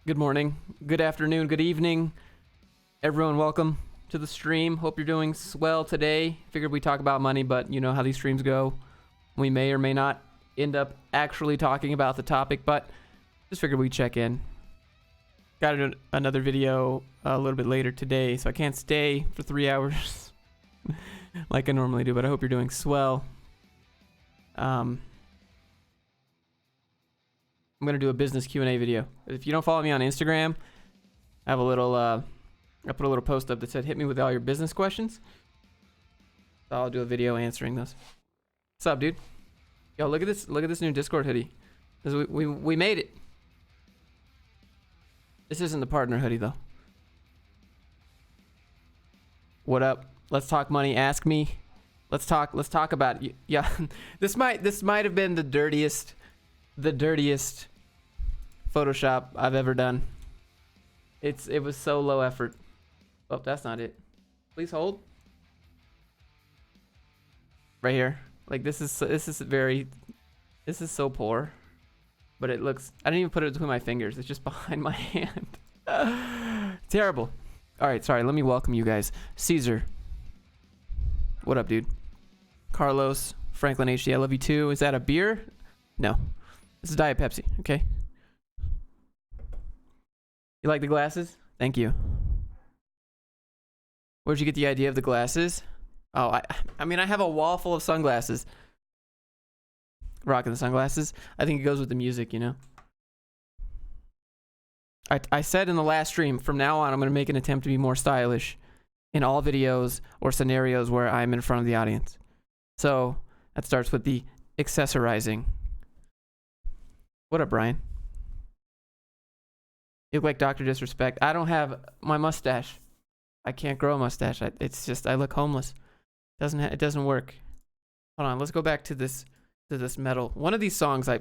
Good morning, good afternoon, good evening. Everyone, welcome to the stream. Hope you're doing swell today. Figured we'd talk about money, but you know how these streams go. We may or may not end up actually talking about the topic, but just figured we'd check in. Got another video a little bit later today, so I can't stay for 3 hours like I normally do, but I hope you're doing swell. I'm going to do a business Q&A video. If you don't follow me on Instagram, I have a little, I put a little post up that said, hit me with all your business questions. So I'll do a video answering those. What's up, dude? Yo, look at this new Discord hoodie. We made it. This isn't the partner hoodie though. What up? Let's talk money. Ask me. Let's talk about it. Yeah. This might have been the dirtiest Photoshop I've ever done. It was so low effort. Oh, that's not it. Please hold. Right here. Like this is so poor. But it looks, I didn't even put it between my fingers. It's just behind my hand. Terrible. All right, sorry. Let me welcome you guys. Caesar. What up, dude? Carlos, Franklin HD, I love you too. Is that a beer? No. This is Diet Pepsi, okay? You like the glasses? Thank you. Where'd you get the idea of the glasses? Oh, I mean, I have a wall full of sunglasses. Rocking the sunglasses. I think it goes with the music, you know? I said in the last stream, from now on, I'm going to make an attempt to be more stylish in all videos or scenarios where I'm in front of the audience. So, that starts with the accessorizing. What up, Brian? You look like Dr. Disrespect. I don't have my mustache. I can't grow a mustache. It's just I look homeless. It doesn't work. Hold on. Let's go back to this metal. One of these songs I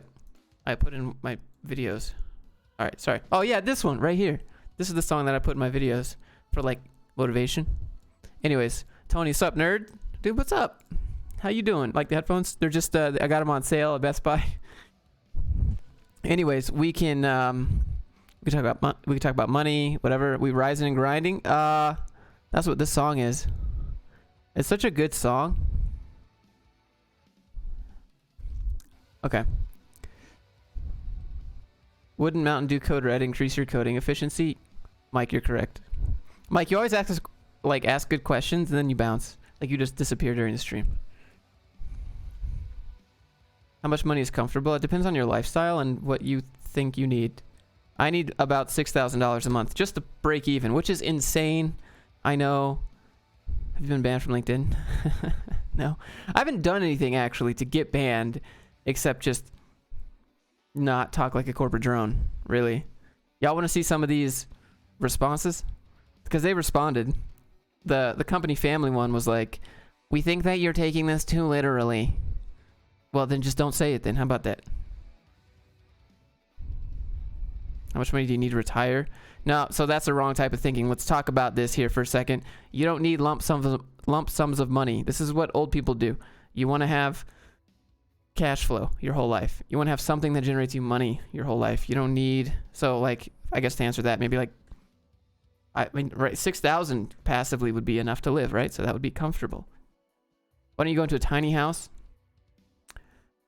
put in my videos. All right. Sorry. Oh yeah, this one right here. This is the song that I put in my videos for like motivation. Anyways, Tony, what's up, nerd? Dude, what's up? How you doing? Like the headphones? They're just I got them on sale at Best Buy. Anyways, we can talk about money, whatever. We rising and grinding. That's what this song is. It's such a good song. Okay. Wouldn't Mountain Dew Code Red increase your coding efficiency? Mike, you're correct. Mike, you always ask good questions and then you bounce. Like you just disappear during the stream. How much money is comfortable? It depends on your lifestyle and what you think you need. I need about $6,000 a month just to break even, which is insane. I know. Have you been banned from LinkedIn? No. I haven't done anything actually to get banned except just not talk like a corporate drone, really. Y'all want to see some of these responses? Because they responded. The company family one was like, we think that you're taking this too literally. Well, then just don't say it then. How about that? How much money do you need to retire? No, so that's the wrong type of thinking. Let's talk about this here for a second. You don't need lump sums of money. This is what old people do. You want to have cash flow your whole life. You want to have something that generates you money your whole life. You don't need, so like, I guess to answer that, maybe like, I mean, right, 6,000 passively would be enough to live, right? So that would be comfortable. Why don't you go into a tiny house?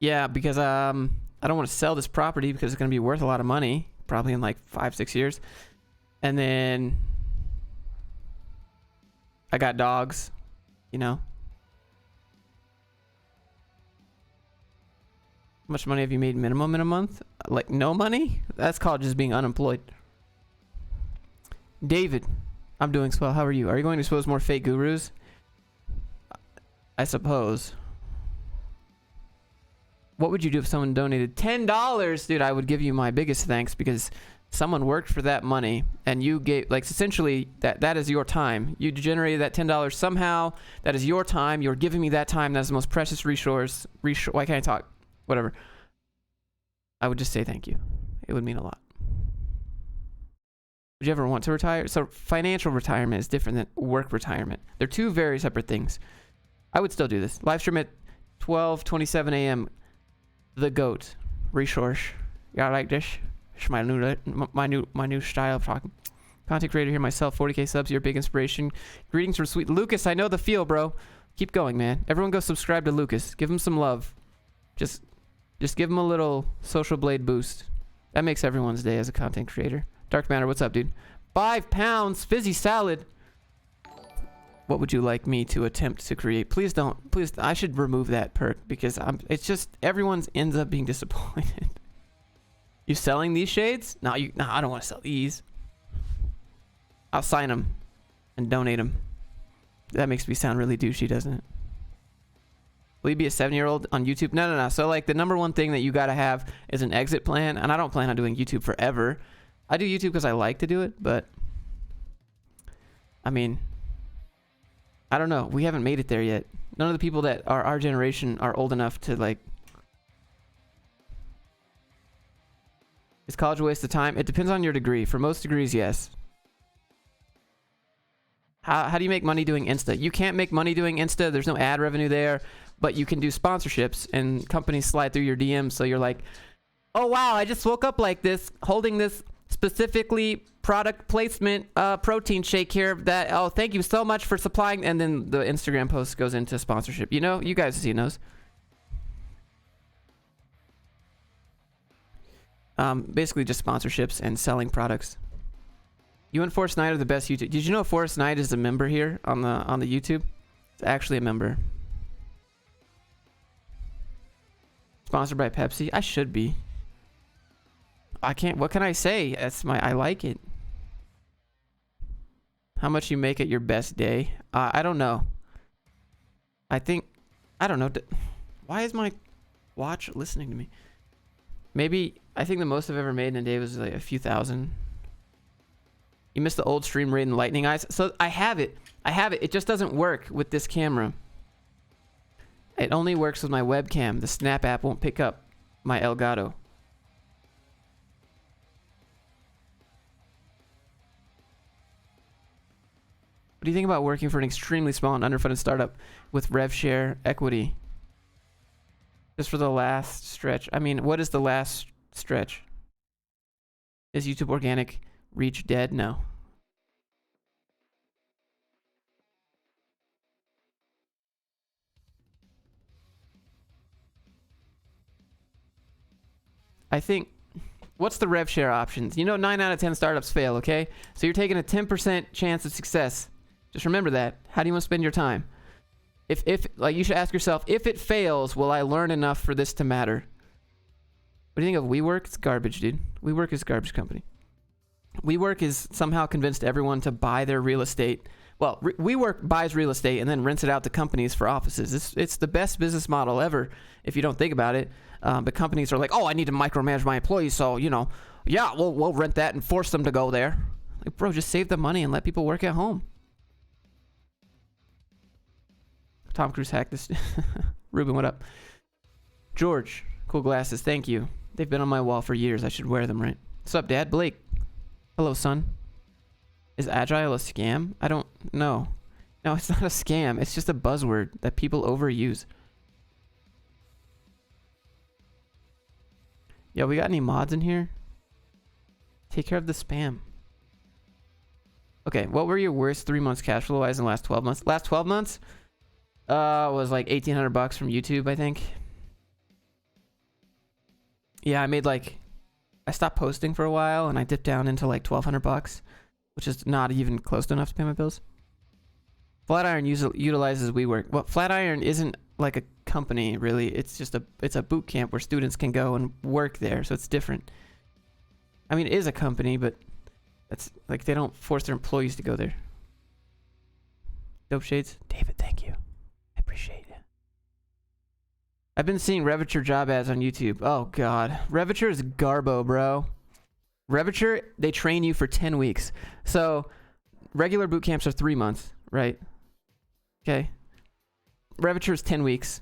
Yeah, because I don't want to sell this property because it's going to be worth a lot of money, probably in like 5-6 years. And then I got dogs, you know. How much money have you made minimum in a month? Like no money? That's called just being unemployed. David, I'm doing swell. How are you? Are you going to expose more fake gurus? I suppose. What would you do if someone donated $10? Dude, I would give you my biggest thanks because someone worked for that money and you gave, like, essentially that is your time. You generated that $10 somehow. That is your time. You're giving me that time. That's the most precious resource. Why can't I talk? Whatever. I would just say thank you. It would mean a lot. Would you ever want to retire? So financial retirement is different than work retirement. They're two very separate things. I would still do this. Live stream at 12:27 a.m. The GOAT. Resource. Y'all like this? It's my new style of talking. Content creator here myself, 40k subs, your big inspiration. Greetings from sweet Lucas. I know the feel, bro. Keep going, man. Everyone go subscribe to Lucas. Give him some love. Just give him a little social blade boost. That makes everyone's day as a content creator. Dark Matter, what's up, dude? 5 pounds, fizzy salad. What would you like me to attempt to create? Please don't. Please, I should remove that perk because it's just everyone's ends up being disappointed. You selling these shades? No, I don't want to sell these. I'll sign them and donate them. That makes me sound really douchey, doesn't it? Will you be a 7-year-old on YouTube? No. So like the number one thing that you got to have is an exit plan. And I don't plan on doing YouTube forever. I do YouTube because I like to do it. But I mean, I don't know. We haven't made it there yet. None of the people that are our generation are old enough to like. Is college a waste of time? It depends on your degree. For most degrees, yes. How do you make money doing Insta? You can't make money doing Insta. There's no ad revenue there, but you can do sponsorships and companies slide through your DMs. So you're like, oh, wow, I just woke up like this, holding this specifically product placement protein shake here that, oh, thank you so much for supplying. And then the Instagram post goes into sponsorship. You know, you guys have seen those. Basically just sponsorships and selling products. You and Forrest Knight are the best YouTube. Did you know Forrest Knight is a member here on the YouTube? It's actually a member. Sponsored by Pepsi. I should be. I can't. What can I say? I like it. How much you make at your best day? I don't know. I don't know. Why is my watch listening to me? Maybe I think the most I've ever made in a day was like a few thousand. You missed the old stream Raiden Lightning Eyes. So I have it. It just doesn't work with this camera. It only works with my webcam. The Snap app won't pick up my Elgato. What do you think about working for an extremely small and underfunded startup with rev share equity? Just for the last stretch. I mean, what is the last stretch? Is YouTube organic reach dead? No. I think, what's the rev share options? You know, 9 out of 10 startups fail, okay? So you're taking a 10% chance of success. Just remember that. How do you want to spend your time? If like, you should ask yourself, if it fails, will I learn enough for this to matter? What do you think of WeWork? It's garbage, dude. WeWork is a garbage company. WeWork is somehow convinced everyone to buy their real estate. Well, WeWork buys real estate and then rents it out to companies for offices. It's the best business model ever if you don't think about it. But companies are like, oh, I need to micromanage my employees, so, you know, yeah, we'll rent that and force them to go there. Like, bro, just save the money and let people work at home. Tom Cruise hacked this. Ruben, what up? George, cool glasses, thank you. They've been on my wall for years. I should wear them, right? What's up, Dad? Blake. Hello, son. Is Agile a scam? I don't know. No, it's not a scam. It's just a buzzword that people overuse. Yo, we got any mods in here? Take care of the spam. Okay, what were your worst 3 months cash flow wise in the last 12 months? Last 12 months? Was like $1,800 from YouTube, I think. Yeah, I made like, I stopped posting for a while and I dipped down into like $1,200, which is not even close to enough to pay my bills. Flatiron utilizes WeWork. Well, Flatiron isn't like a company really. It's a boot camp where students can go and work there, so it's different. I mean, it is a company, but that's like they don't force their employees to go there. Dope shades, David, thank you. I appreciate it. I've been seeing Reviture job ads on YouTube. Oh god, Reviture is garbo, bro. Reviture, they train you for 10 weeks. So regular boot camps are 3 months, right? Okay. Reviture is 10 weeks.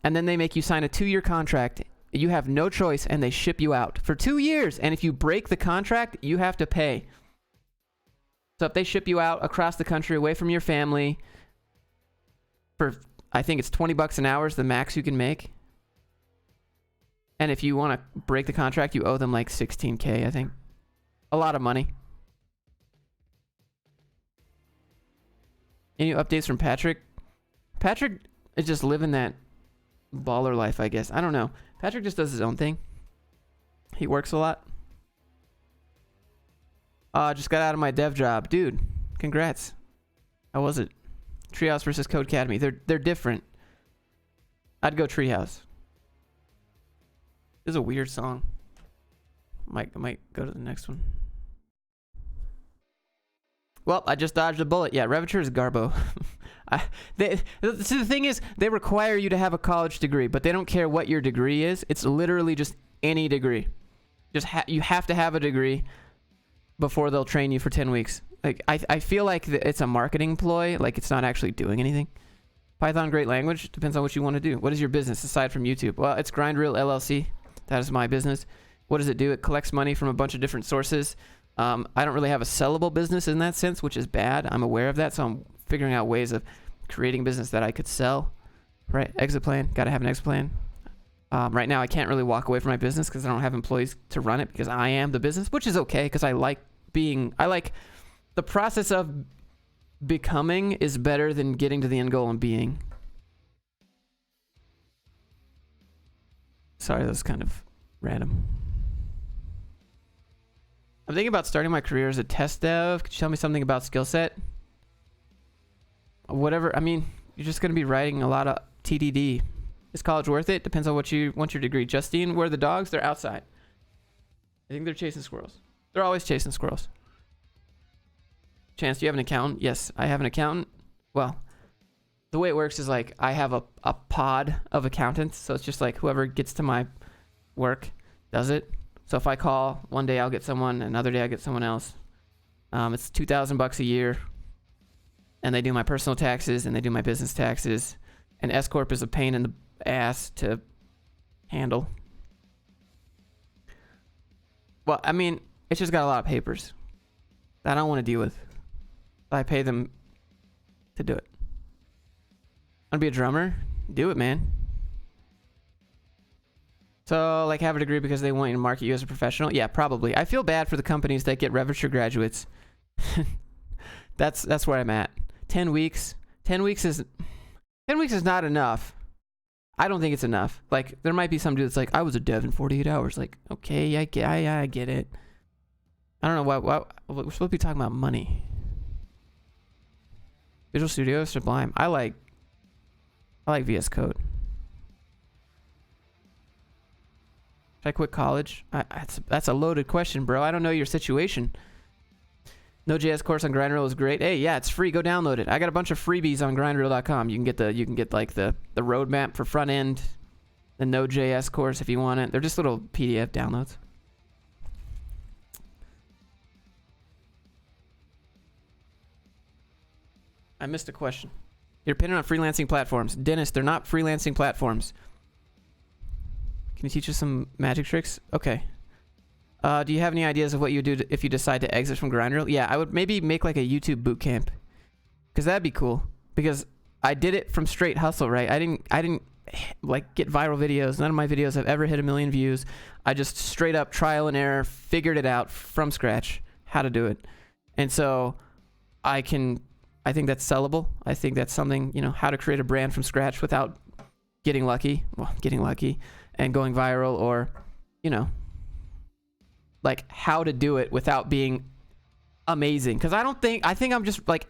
And then they make you sign a 2-year contract. You have no choice and they ship you out for 2 years. And if you break the contract, you have to pay. So if they ship you out across the country away from your family for, I think it's $20 an hour is the max you can make. And if you want to break the contract, you owe them like 16K, I think. A lot of money. Any updates from Patrick? Patrick is just living that baller life, I guess. I don't know. Patrick just does his own thing. He works a lot. Just got out of my dev job. Dude, congrats. How was it? Treehouse versus Codecademy. They're different. I'd go Treehouse. This is a weird song. I might go to the next one. Well, I just dodged a bullet. Yeah, Revature is Garbo. So the thing is, they require you to have a college degree, but they don't care what your degree is. It's literally just any degree. You have to have a degree before they'll train you for 10 weeks. Like I feel like it's a marketing ploy. Like it's not actually doing anything. Python, great language. Depends on what you want to do. What is your business aside from YouTube? Well, it's GrindReel LLC. That is my business. What does it do? It collects money from a bunch of different sources. I don't really have a sellable business in that sense, which is bad. I'm aware of that, so I'm figuring out ways of creating business that I could sell. Right? Exit plan. Got to have an exit plan. Right now, I can't really walk away from my business because I don't have employees to run it because I am the business, which is okay because I like the process of becoming is better than getting to the end goal and being. Sorry, that was kind of random. I'm thinking about starting my career as a test dev. Could you tell me something about skill set? Whatever. I mean, you're just going to be writing a lot of TDD. Is college worth it? Depends on what you want your degree. Justine, where are the dogs? They're outside. I think they're chasing squirrels. They're always chasing squirrels. Chance, do you have an accountant? Yes, I have an accountant. Well, the way it works is like I have a pod of accountants. So it's just like whoever gets to my work does it. So if I call, one day I'll get someone, another day I get someone else. It's $2,000 a year. And they do my personal taxes and they do my business taxes. And S Corp is a pain in the ass to handle. Well, I mean, it's just got a lot of papers that I don't want to deal with. I pay them to do it. I want to be a drummer? Do it, man. So, like, have a degree because they want you to market you as a professional? Yeah, probably. I feel bad for the companies that get Revature graduates. That's where I'm at. 10 weeks. 10 weeks is not enough. I don't think it's enough. Like, there might be some dude that's like, I was a dev in 48 hours. Like, okay, I get it. I don't know why we're supposed to be talking about money. Visual Studio, Sublime. I like VS Code. Should I quit college? That's a loaded question, bro. I don't know your situation. Nodejs Course on GrindReel is great. Hey, yeah, it's free. Go download it. I got a bunch of freebies on grindreel.com. You can get like the roadmap for front end, the Nodejs course if you want it. They're just little PDF downloads. I missed a question. You're dependent on freelancing platforms. Dennis, they're not freelancing platforms. Can you teach us some magic tricks? Okay. Do you have any ideas of what you do if you decide to exit from GrindReel? Yeah, I would maybe make like a YouTube bootcamp, because that'd be cool. Because I did it from straight hustle, right? I didn't like get viral videos. None of my videos have ever hit 1 million views. I just straight up trial and error figured it out from scratch how to do it, and so I think that's sellable. I think that's something, how to create a brand from scratch without getting lucky and going viral, or like how to do it without being amazing. Because I think I'm just like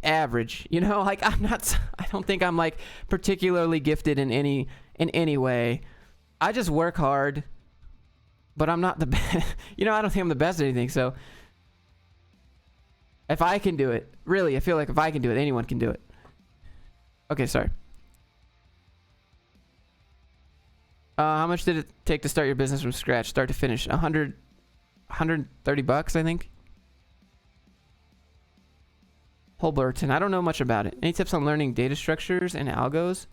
average, like I don't think I'm like particularly gifted in any way. I just work hard, but I'm not the best. I don't think I'm the best at anything. So if I can do it, really, I feel like if I can do it, anyone can do it. Okay, sorry. How much did it take to start your business from scratch, start to finish? $130, I think. Holberton, I don't know much about it. Any tips on learning data structures and algos?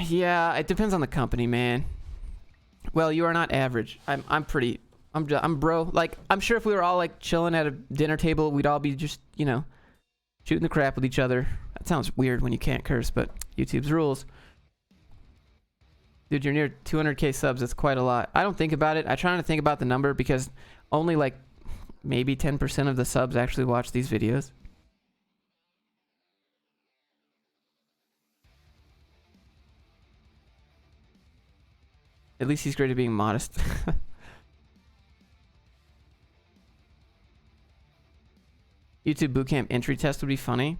Yeah, it depends on the company, man. Well, you are not average. I'm bro. Like, I'm sure if we were all like chilling at a dinner table, we'd all be just, shooting the crap with each other. That sounds weird when you can't curse, but YouTube's rules. Dude, you're near 200k subs. That's quite a lot. I don't think about it. I try not to think about the number because only like maybe 10% of the subs actually watch these videos. At least he's great at being modest. YouTube bootcamp entry test would be funny.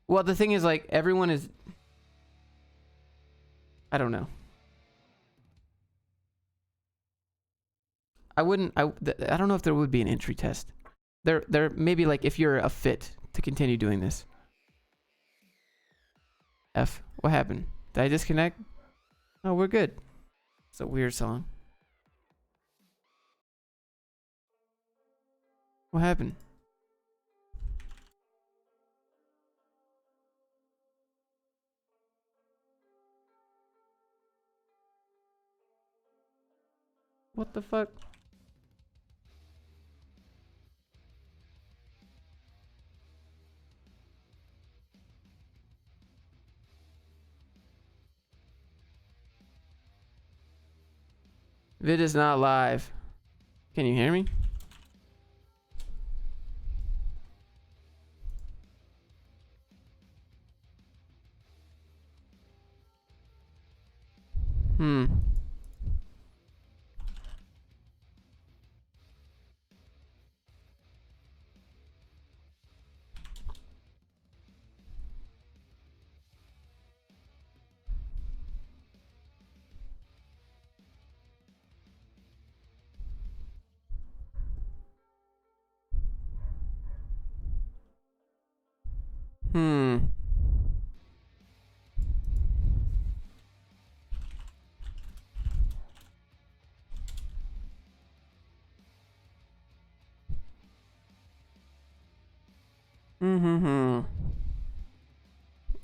Well, the thing is, like, everyone is... I don't know. I don't know if there would be an entry test. There maybe, like, if you're a fit to continue doing this. F. What happened? Did I disconnect? Oh, we're good. It's a weird song. What happened? What the fuck? Vid is not live. Can you hear me?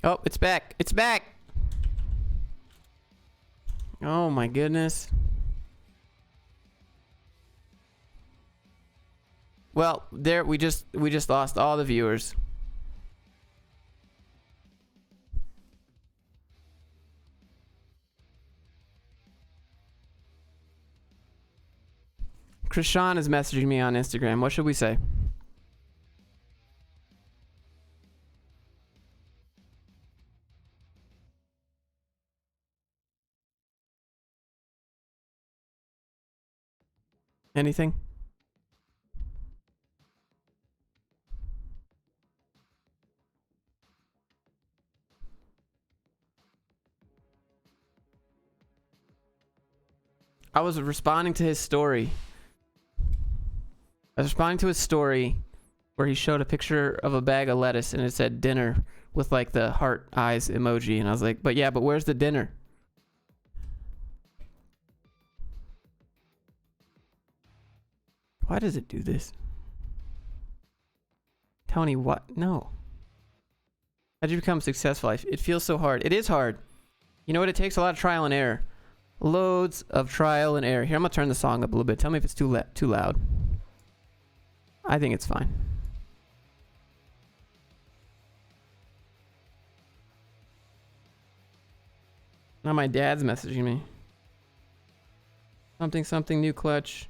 Oh, it's back. It's back. Oh my goodness. Well, there we just lost all the viewers. Krishan is messaging me on Instagram. What should we say? Anything? I was responding to his story. I was responding to his story where he showed a picture of a bag of lettuce and it said dinner with like the heart eyes emoji. And I was like, but yeah, but where's the dinner? Why does it do this? Tony, what? No. How'd you become successful? It feels so hard. It is hard. You know what? It takes a lot of trial and error. Loads of trial and error. Here, I'm gonna turn the song up a little bit. Tell me if it's too loud. I think it's fine. Now my dad's messaging me. Something new clutch.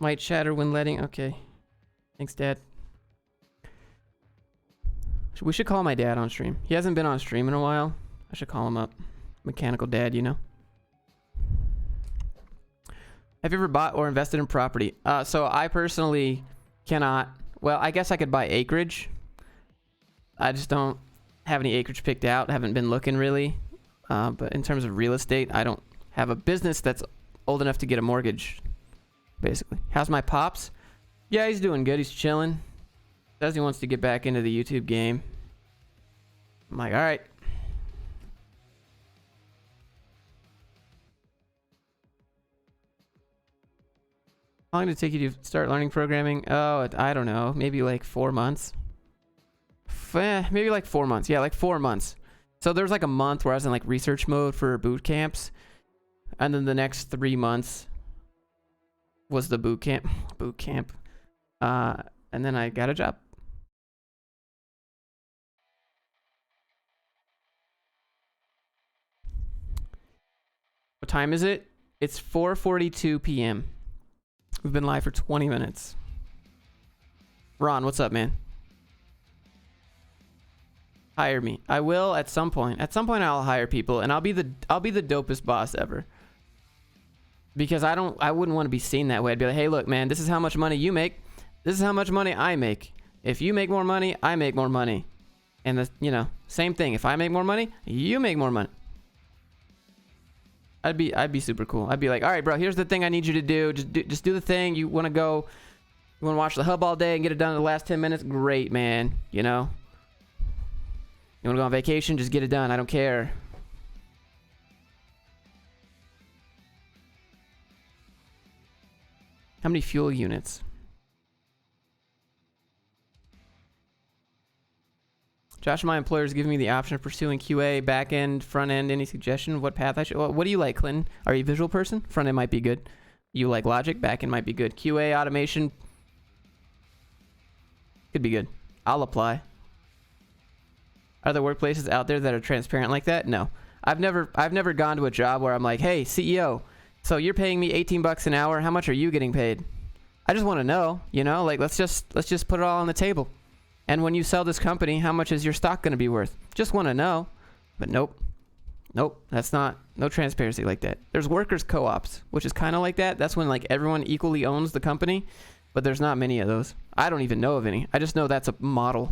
Might shatter when letting. Okay. Thanks, Dad. We should call my dad on stream. He hasn't been on stream in a while. I should call him up. Mechanical dad, you know. Have you ever bought or invested in property? So I personally cannot. Well, I guess I could buy acreage. I just don't have any acreage picked out. Haven't been looking really. But in terms of real estate, I don't have a business that's old enough to get a mortgage, basically. How's my pops? Yeah, he's doing good. He's chilling. Says he wants to get back into the YouTube game. I'm like, all right. How long did it take you to start learning programming? Oh, I don't know. Maybe like 4 months. Maybe like 4 months. Yeah, like 4 months. So there was like a month where I was in like research mode for boot camps. And then the next 3 months was the boot camp. And then I got a job. time is it? It's 4:42 p.m. We've been live for 20 minutes. Ron, what's up, man? Hire me. I will at some point. At some point I'll hire people, and I'll be the dopest boss ever. Because I wouldn't want to be seen that way. I'd be like, hey, look, man, this is how much money you make. This is how much money I make. If you make more money, I make more money. And the, you know, same thing. If I make more money, you make more money. I'd be super cool. I'd be like, all right, bro, here's the thing I need you to do. Just do the thing. You want to watch the hub all day and get it done in the last 10 minutes? Great, man. You know? You want to go on vacation? Just get it done. I don't care. How many fuel units? Josh, my employer is giving me the option of pursuing QA, back end, front end. Any suggestion of what path I should? What do you like, Clinton? Are you a visual person? Front end might be good. You like logic? Back end might be good. QA, automation could be good. I'll apply. Are there workplaces out there that are transparent like that? No. I've never gone to a job where I'm like, hey, CEO, so you're paying me 18 bucks an hour. How much are you getting paid? I just want to know, you know, like let's just put it all on the table. And when you sell this company, how much is your stock going to be worth? Just want to know. But nope. Nope. That's not, no transparency like that. There's workers co-ops, which is kind of like that. That's when like everyone equally owns the company, but there's not many of those. I don't even know of any. I just know that's a model.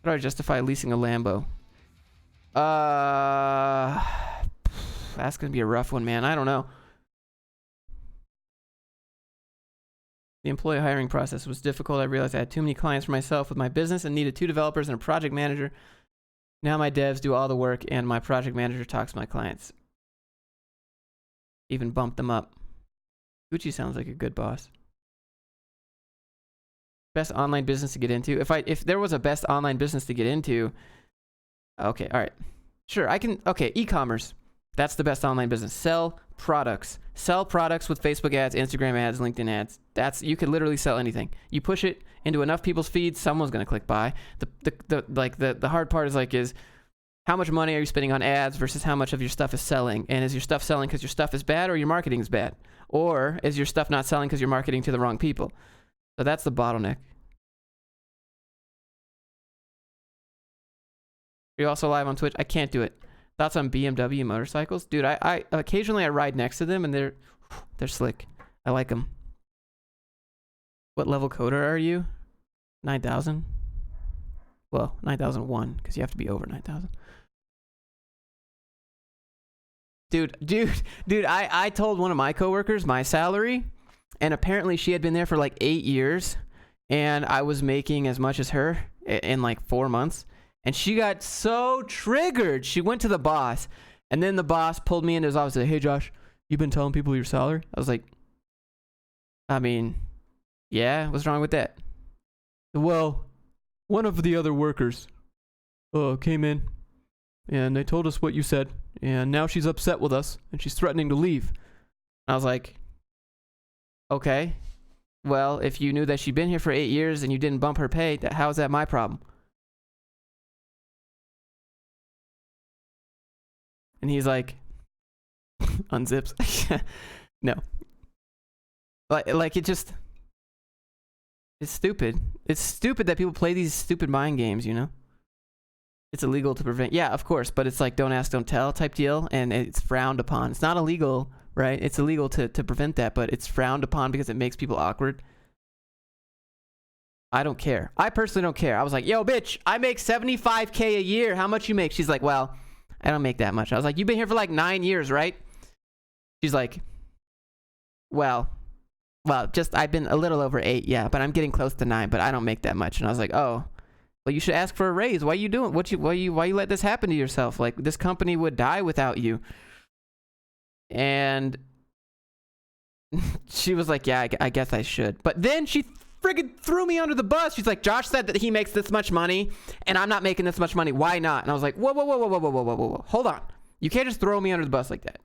How do I justify leasing a Lambo? That's gonna be a rough one, man. I don't know. The employee hiring process was difficult. I realized I had too many clients for myself with my business and needed 2 developers and a project manager. Now my devs do all the work and my project manager talks to my clients. Even bumped them up. Gucci sounds like a good boss. Best online business to get into. If there was a best online business to get into, okay, all right, sure, I can. Okay, e-commerce. That's the best online business. Sell products. Sell products with Facebook ads, Instagram ads, LinkedIn ads. You could literally sell anything. You push it into enough people's feeds, someone's gonna click buy. The hard part is how much money are you spending on ads versus how much of your stuff is selling? And is your stuff selling because your stuff is bad or your marketing is bad? Or is your stuff not selling because you're marketing to the wrong people? So that's the bottleneck. Are you also live on Twitch? I can't do it. Thoughts on BMW motorcycles? Dude, I occasionally I ride next to them and they're slick. I like them. What level coder are you? 9,000? Well, 9,001 because you have to be over 9,000. Dude, I told one of my coworkers my salary, and apparently she had been there for like 8 years, and I was making as much as her in like 4 months. And she got so triggered. She went to the boss, and then the boss pulled me into his office and said, hey, Josh, you been telling people your salary? I was like, I mean, yeah, what's wrong with that? Well, one of the other workers came in, and they told us what you said, and now she's upset with us, and she's threatening to leave. I was like, okay, well, if you knew that she'd been here for 8 years and you didn't bump her pay, how is that my problem? And he's like, unzips. No. Like it just, it's stupid. It's stupid that people play these stupid mind games, you know? It's illegal to prevent. Yeah, of course. But it's like, don't ask, don't tell type deal. And it's frowned upon. It's not illegal, right? It's illegal to prevent that, but it's frowned upon because it makes people awkward. I don't care. I personally don't care. I was like, yo, bitch, I make $75K a year. How much you make? She's like, well, I don't make that much. I was like, you've been here for like 9 years, right? She's like, well, just I've been a little over 8, yeah, but I'm getting close to 9, but I don't make that much. And I was like, oh, well, you should ask for a raise. Why are you doing? Why you let this happen to yourself? Like, this company would die without you. And she was like, yeah, I guess I should. But then she friggin' threw me under the bus. She's like, Josh said that he makes this much money and I'm not making this much money. Why not? And I was like, whoa. Hold on. You can't just throw me under the bus like that.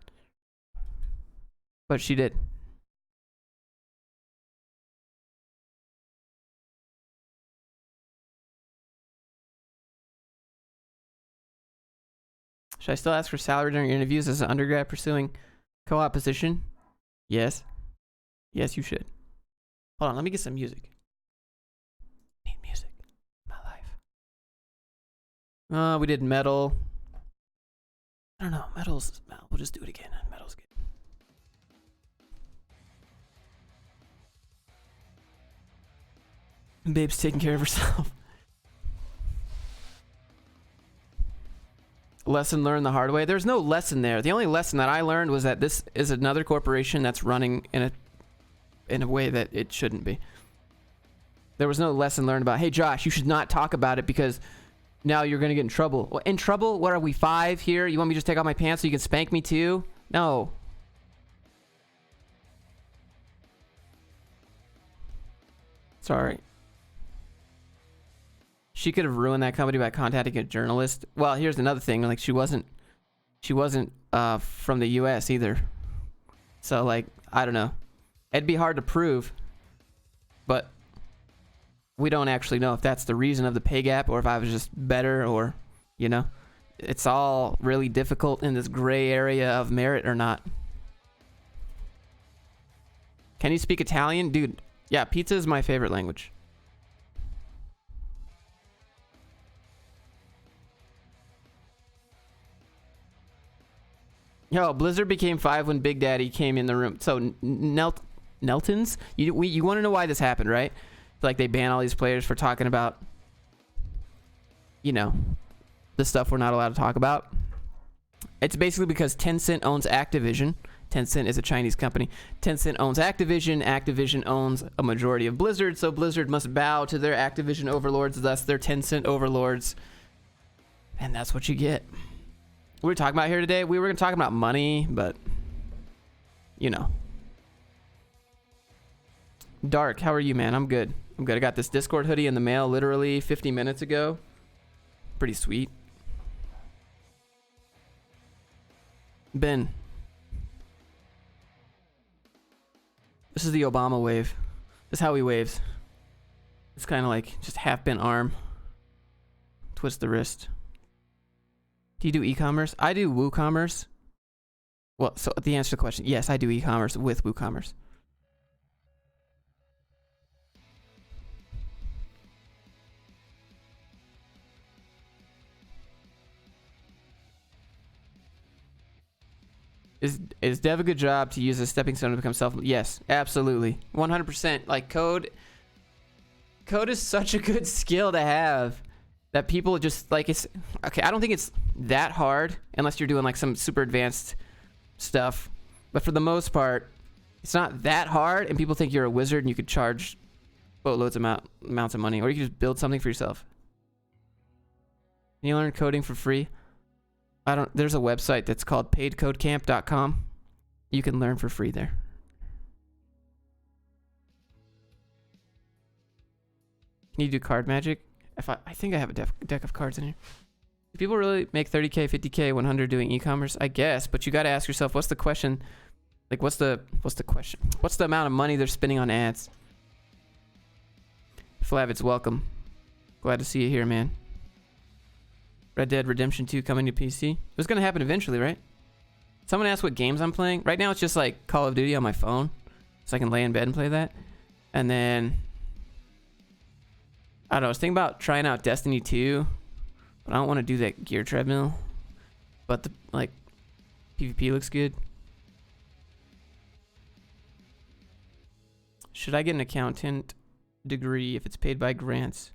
But she did. Should I still ask for salary during interviews as an undergrad pursuing co-op position? Yes. Yes, you should. Hold on, let me get some music. Need music in my life. We did metal. I don't know. Metal's. We'll just do it again. Metal's good. Babe's taking care of herself. Lesson learned the hard way. There's no lesson there. The only lesson that I learned was that this is another corporation that's running in a way that it shouldn't be. There was no lesson learned about, hey Josh, you should not talk about it because now you're gonna get in trouble. Well, in trouble? What are we, 5 here? You want me to just take off my pants so you can spank me too? No. Sorry. She could have ruined that company by contacting a journalist. Well, here's another thing. Like, she wasn't from the U.S. either. So, like, I don't know. It'd be hard to prove, but we don't actually know if that's the reason of the pay gap or if I was just better or, you know. It's all really difficult in this gray area of merit or not. Can you speak Italian? Dude, yeah, pizza is my favorite language. Yo, Blizzard became 5 when Big Daddy came in the room. So, Neltons? You want to know why this happened, right? Like, they ban all these players for talking about, you know, the stuff we're not allowed to talk about. It's basically because Tencent owns Activision. Tencent is a Chinese company. Tencent owns Activision. Activision owns a majority of Blizzard, so Blizzard must bow to their Activision overlords, thus their Tencent overlords. And that's what you get. What are we talking about here today? We were going to talk about money, but, you know. Dark, how are you, man? I'm good. I'm good. I got this Discord hoodie in the mail literally 50 minutes ago. Pretty sweet. Ben. This is the Obama wave. This is how he waves. It's kind of like just half bent arm. Twist the wrist. Do you do e-commerce? I do WooCommerce. Well, so the answer to the question, yes, I do e-commerce with WooCommerce. Is dev a good job to use as a stepping stone to become self? Yes, absolutely. 100%. Like, code is such a good skill to have that people just, like, it's okay. I don't think it's that hard unless you're doing like some super advanced stuff, but for the most part it's not that hard, and people think you're a wizard and you could charge boatloads amounts of money, or you can just build something for yourself. Can you learn coding for free? There's a website that's called paidcodecamp.com. You can learn for free there. Can you do card magic? I think I have a deck of cards in here. Do people really make 30K, 50K, 100 doing e-commerce? I guess, but you got to ask yourself, what's the question? Like, what's the question? What's the amount of money they're spending on ads? Flav, it's welcome. Glad to see you here, man. Red Dead Redemption 2 coming to PC. It was going to happen eventually, right? Someone asked what games I'm playing. Right now it's just like Call of Duty on my phone, so I can lay in bed and play that. And then, I don't know, I was thinking about trying out Destiny 2, but I don't want to do that gear treadmill. But the, like, PvP looks good. Should I get an accountant degree if it's paid by grants?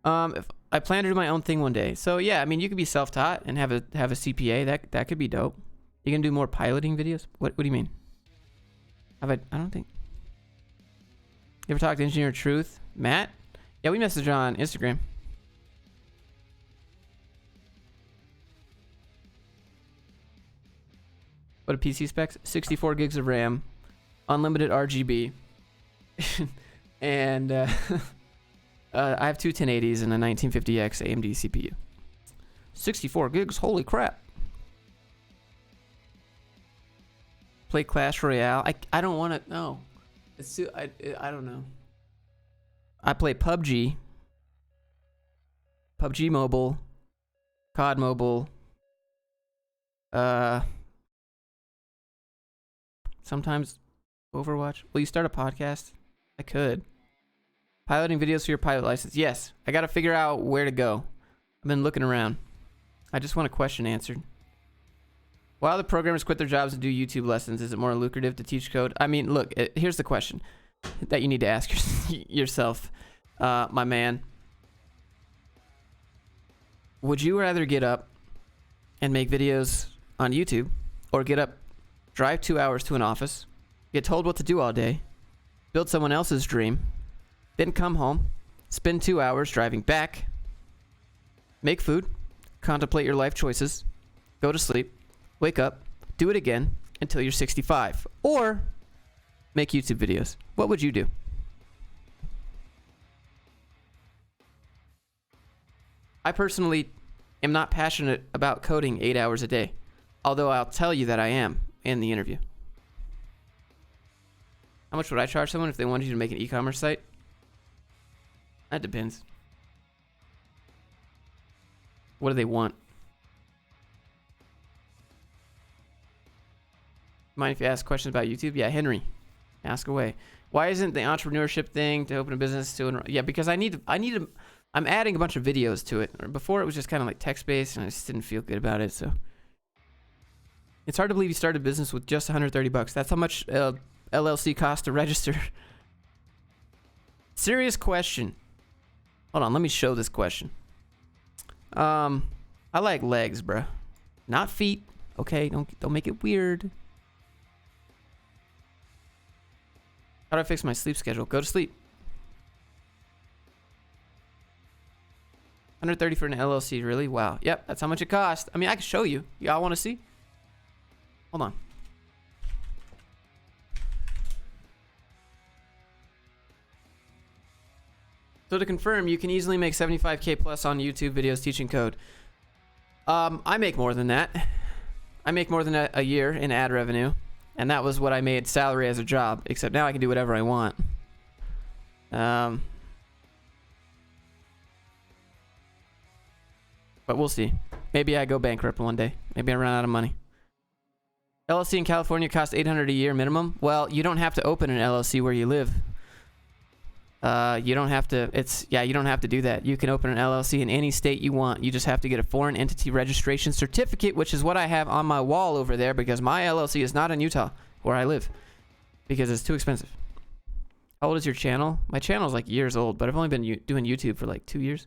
If I plan to do my own thing one day. So yeah, I mean, you could be self-taught and have a CPA. That could be dope. You can do more piloting videos. What do you mean? I don't think. You ever talked to Engineer Truth? Matt? Yeah, we messaged on Instagram. What are PC specs? 64 gigs of RAM, unlimited RGB, and I have two 1080s and a 1950X AMD CPU. 64 gigs, holy crap. Play Clash Royale. I don't want to, no. It's too, I don't know. I play PUBG. PUBG Mobile. COD Mobile. Sometimes Overwatch. Will you start a podcast? I could. Piloting videos for your pilot license. Yes. I got to figure out where to go. I've been looking around. I just want a question answered. While the programmers quit their jobs and do YouTube lessons, is it more lucrative to teach code? I mean, look, here's the question that you need to ask yourself, my man. Would you rather get up and make videos on YouTube, or get up, drive 2 hours to an office, get told what to do all day, build someone else's dream, then come home, spend 2 hours driving back, make food, contemplate your life choices, go to sleep, wake up, do it again until you're 65, or make YouTube videos? What would you do? I personally am not passionate about coding 8 hours a day, although I'll tell you that I am in the interview. How much would I charge someone if they wanted you to make an e-commerce site? That depends. What do they want? Mind if you ask questions about YouTube? Yeah, Henry, ask away. Why isn't the entrepreneurship thing to open a business to? Yeah, because I'm adding a bunch of videos to it. Before it was just kind of like text-based, and I just didn't feel good about it. So it's hard to believe you started a business with just $130. That's how much LLC costs to register. Serious question. Hold on, let me show this question. I like legs, bruh, not feet. Okay, don't make it weird. How do I fix my sleep schedule? Go to sleep. 130 for an LLC, really? Wow. Yep, that's how much it costs. I mean, I can show you. Y'all want to see? Hold on. So to confirm, you can easily make 75K plus on YouTube videos teaching code. I make more than that. I make more than a year in ad revenue, and that was what I made salary as a job, except now I can do whatever I want. But we'll see. Maybe I go bankrupt one day. Maybe I run out of money. LLC in California costs $800 a year minimum. Well, you don't have to open an LLC where you live. You don't have to. You don't have to do that. You can open an LLC in any state you want. You just have to get a foreign entity registration certificate, which is what I have on my wall over there, because my LLC is not in Utah, where I live, because it's too expensive. How old is your channel? My channel is like years old, but I've only been doing YouTube for like 2 years.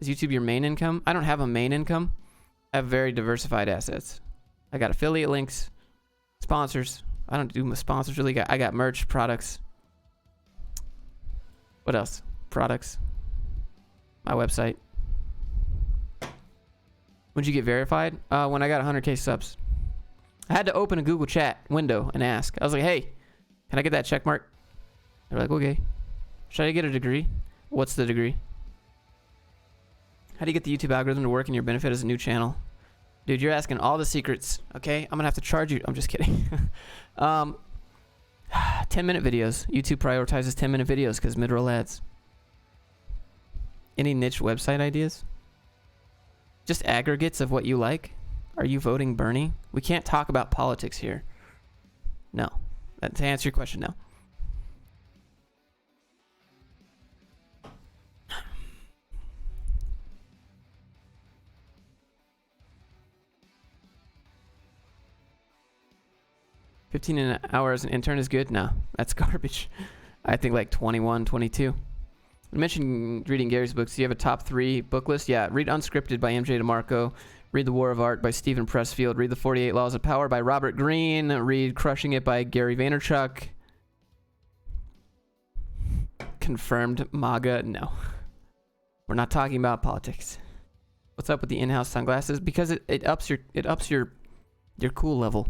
Is YouTube your main income? I don't have a main income. I have very diversified assets. I got affiliate links, sponsors. I don't do my sponsors really. I got merch, products. What else? Products. My website. When'd you get verified? When I got 100K subs. I had to open a Google chat window and ask. I was like, hey, can I get that check mark? They're like, okay. Should I get a degree? What's the degree? How do you get the YouTube algorithm to work in your benefit as a new channel? Dude, you're asking all the secrets, okay? I'm gonna have to charge you. I'm just kidding. 10-minute videos. YouTube prioritizes 10-minute videos because mid-roll ads. Any niche website ideas? Just aggregates of what you like? Are you voting Bernie? We can't talk about politics here. No. To answer your question, no. $15 an hour as an intern is good? No, that's garbage. I think like 21, 22. I mentioned reading Gary's books. Do you have a top 3 book list? Yeah, read Unscripted by MJ DeMarco. Read The War of Art by Stephen Pressfield. Read The 48 Laws of Power by Robert Greene. Read Crushing It by Gary Vaynerchuk. Confirmed MAGA? No. We're not talking about politics. What's up with the in-house sunglasses? Because it ups your cool level.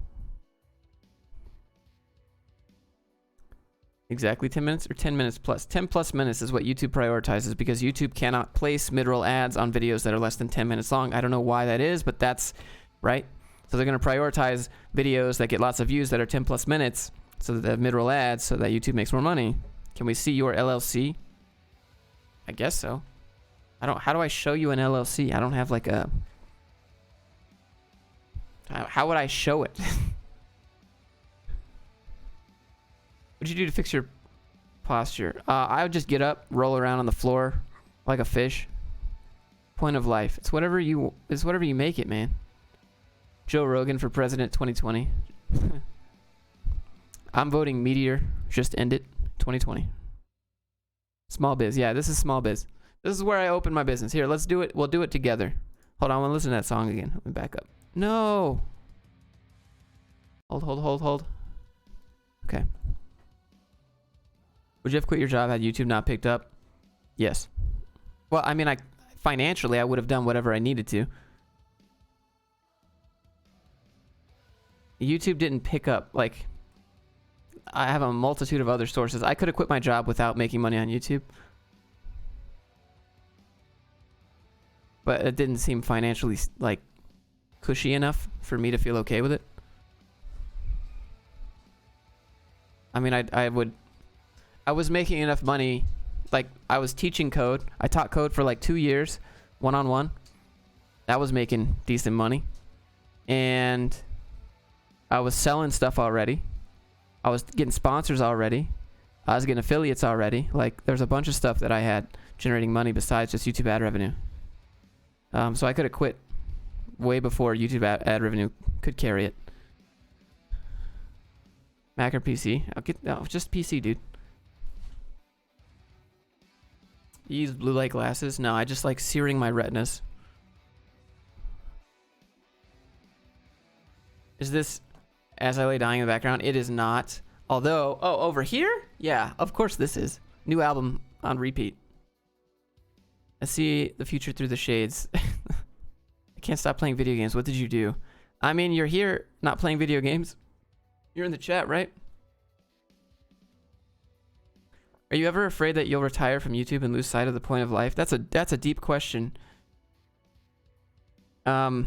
Exactly 10 minutes or 10 minutes plus? 10 plus minutes is what YouTube prioritizes, because YouTube cannot place mid-roll ads on videos that are less than 10 minutes long. I don't know why that is, but that's right. So they're going to prioritize videos that get lots of views that are 10 plus minutes, so that they have mid-roll ads, so that YouTube makes more money. Can we see your LLC? I guess so. How do I show you an LLC? I don't have like a How would I show it? What'd you do to fix your posture? I would just get up, roll around on the floor like a fish. Point of life. It's whatever you make it, man. Joe Rogan for president 2020. I'm voting Meteor. Just end it. 2020. Small biz. Yeah, this is small biz. This is where I open my business. Here, let's do it. We'll do it together. Hold on, I want to listen to that song again. Let me back up. No. Hold. Okay. Would you have quit your job had YouTube not picked up? Yes. Well, I mean, financially, I would have done whatever I needed to. YouTube didn't pick up. Like, I have a multitude of other sources. I could have quit my job without making money on YouTube. But it didn't seem financially, like, cushy enough for me to feel okay with it. I mean, I was making enough money. Like, I was teaching code. I taught code for like 2 years, one-on-one. That was making decent money. And I was selling stuff already. I was getting sponsors already. I was getting affiliates already. Like, there's a bunch of stuff that I had generating money besides just YouTube ad revenue. So I could have quit way before YouTube ad revenue could carry it. Mac or PC? Just PC, dude. You use blue light glasses? No, I just like searing my retinas. Is this As I Lay Dying in the background? It is not. Although, over here? Yeah, of course this is. New album on repeat. I see the future through the shades. I can't stop playing video games. What did you do? I mean, you're here not playing video games. You're in the chat, right? Are you ever afraid that you'll retire from YouTube and lose sight of the point of life? That's a deep question. No,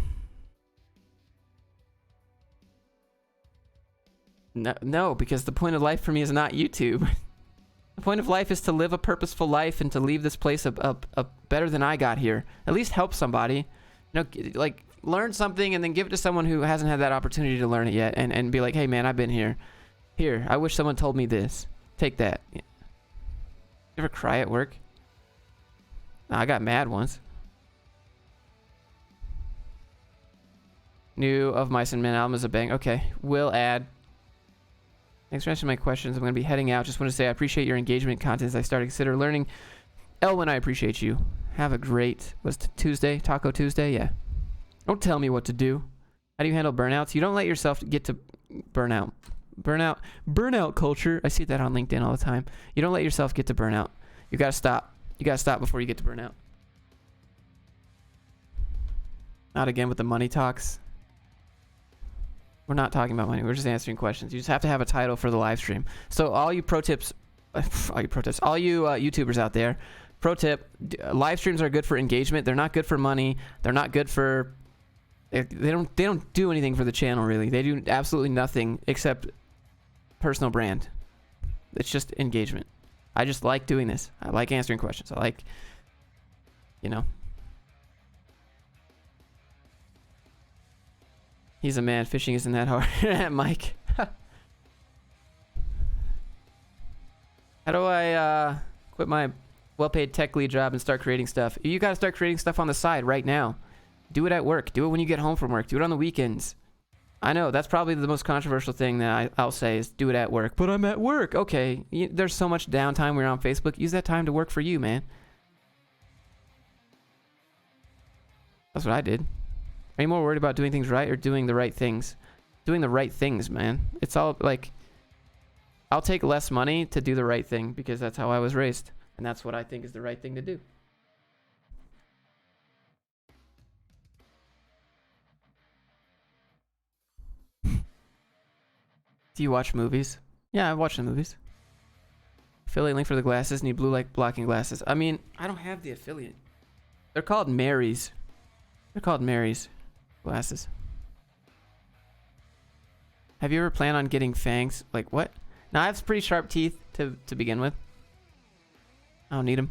because the point of life for me is not YouTube. The point of life is to live a purposeful life and to leave this place a better than I got here. At least help somebody. You know, like, learn something and then give it to someone who hasn't had that opportunity to learn it yet, and be like, hey man, I've been here. Here, I wish someone told me this. Take that. You ever cry at work? No, I got mad once. New Of Mice and Men album is a bang. Okay, will add. Thanks for answering my questions. I'm going to be heading out. Just want to say I appreciate your engagement content as I start to consider learning. Elwin, I appreciate you. Have a great, what's Tuesday? Taco Tuesday? Yeah. Don't tell me what to do. How do you handle burnouts? You don't let yourself get to burnout. Burnout culture. I see that on LinkedIn all the time. You don't let yourself get to burnout. You got to stop. You got to stop before you get to burnout. Not again with the money talks. We're not talking about money. We're just answering questions. You just have to have a title for the live stream. So all you all you YouTubers out there, pro tip, live streams are good for engagement. They're not good for money. They're not good for, they don't do anything for the channel, really. They do absolutely nothing except personal brand. It's just engagement. I just like doing this. I like answering questions. I like, you know. He's a man. Fishing isn't that hard. Mike. How do I quit my well-paid tech lead job and start creating stuff? You got to start creating stuff on the side right now. Do it at work. Do it when you get home from work. Do it on the weekends. I know, that's probably the most controversial thing that I'll say is do it at work. But I'm at work. Okay, there's so much downtime when you're on Facebook. Use that time to work for you, man. That's what I did. Are you more worried about doing things right or doing the right things? Doing the right things, man. It's all like, I'll take less money to do the right thing because that's how I was raised. And that's what I think is the right thing to do. Do you watch movies? Yeah, I watch the movies. Affiliate link for the glasses. Need blue light blocking glasses. I mean, I don't have the affiliate. They're called Mary's. They're called Mary's glasses. Have you ever planned on getting fangs? Like what? Now I have pretty sharp teeth to begin with. I don't need them.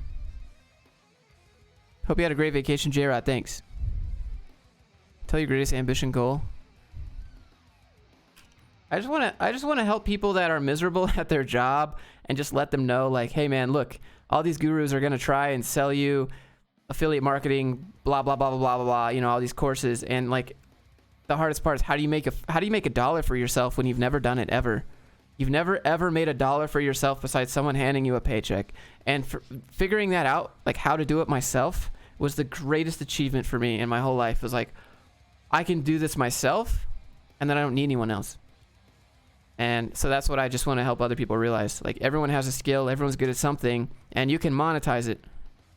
Hope you had a great vacation, J-Rod. Thanks. Tell your greatest ambition goal. I just want to help people that are miserable at their job and just let them know, like, hey man, look, all these gurus are going to try and sell you affiliate marketing, blah, blah, blah, blah, blah, blah, blah, you know, all these courses. And like the hardest part is how do you make a dollar for yourself when you've never done it ever? You've never ever made a dollar for yourself besides someone handing you a paycheck. And figuring that out, like how to do it myself, was the greatest achievement for me in my whole life. It was like, I can do this myself and then I don't need anyone else. And so that's what I just want to help other people realize. Like everyone has a skill, everyone's good at something, and you can monetize it.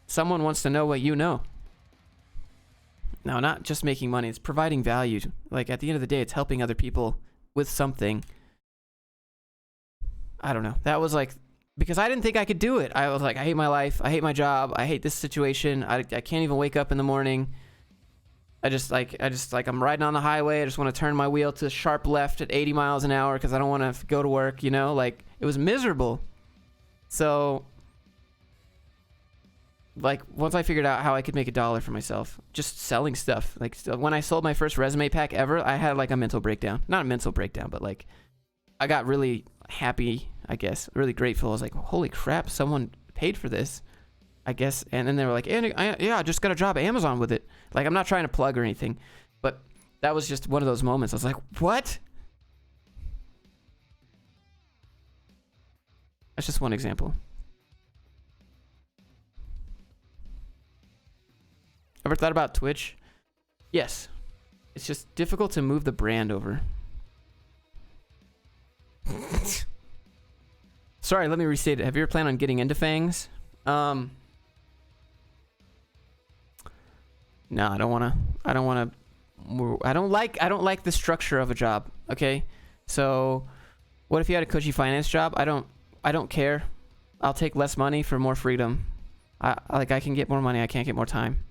Someone wants to know what you know. No, not just making money, it's providing value. Like at the end of the day, it's helping other people with something. I don't know. That was like, because I didn't think I could do it. I was like, I hate my life. I hate my job. I hate this situation. I can't even wake up in the morning. I just like, I'm riding on the highway. I just want to turn my wheel to sharp left at 80 miles an hour because I don't want to go to work, you know? Like, it was miserable. So, like, once I figured out how I could make a dollar for myself, just selling stuff. Like, when I sold my first resume pack ever, I had, like, a mental breakdown. Not a mental breakdown, but, like, I got really happy, I guess, really grateful. I was like, holy crap, someone paid for this, I guess. And then they were like, yeah, I just got a job at Amazon with it. Like, I'm not trying to plug or anything, but that was just one of those moments. I was like, what? That's just one example. Ever thought about Twitch? Yes. It's just difficult to move the brand over. Sorry, let me restate it. Have you ever planned on getting into Fangs? No, I don't like the structure of a job. Okay, so what if you had a cushy finance job? I don't care. I'll take less money for more freedom. I can get more money. I can't get more time.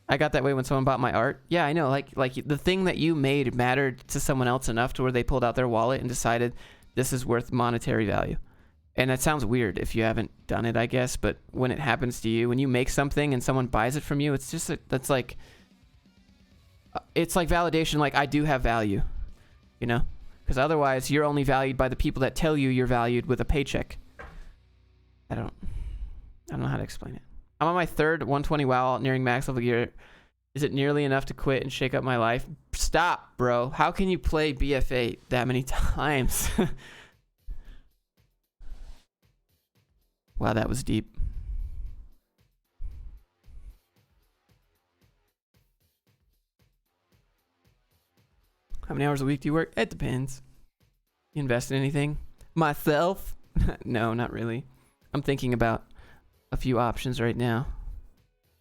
I got that way when someone bought my art. Yeah, I know. Like the thing that you made mattered to someone else enough to where they pulled out their wallet and decided this is worth monetary value. And that sounds weird if you haven't done it, I guess. But when it happens to you, when you make something and someone buys it from you, it's just it's like validation. Like, I do have value, you know? Because otherwise, you're only valued by the people that tell you you're valued with a paycheck. I don't know how to explain it. I'm on my third 120 WoW, nearing max level gear. Is it nearly enough to quit and shake up my life? Stop, bro. How can you play BF8 that many times? Wow, that was deep. How many hours a week do you work? It depends. You invest in anything? Myself? No, not really. I'm thinking about a few options right now.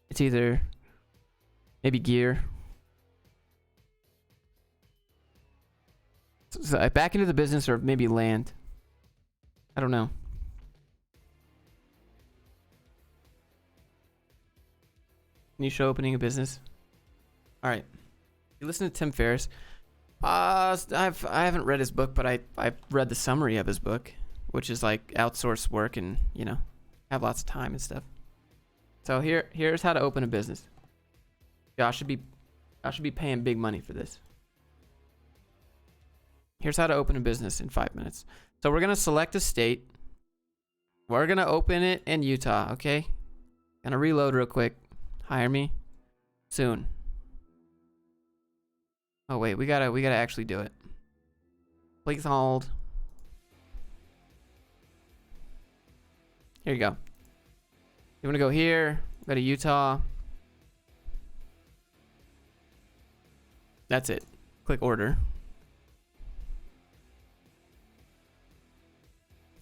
It's either maybe gear. So back into the business, or maybe land. I don't know. Can you show opening a business? All right. You listen to Tim Ferriss. I haven't read his book, but I've read the summary of his book, which is like outsource work and, you know, have lots of time and stuff. So here's how to open a business. Y'all should be paying big money for this. Here's how to open a business in 5 minutes. So we're gonna select a state. We're gonna open it in Utah, okay? Gonna reload real quick. Hire me soon. Oh wait, we gotta actually do it. Please hold. Here you go. You wanna go here, go to Utah. That's it. Click order.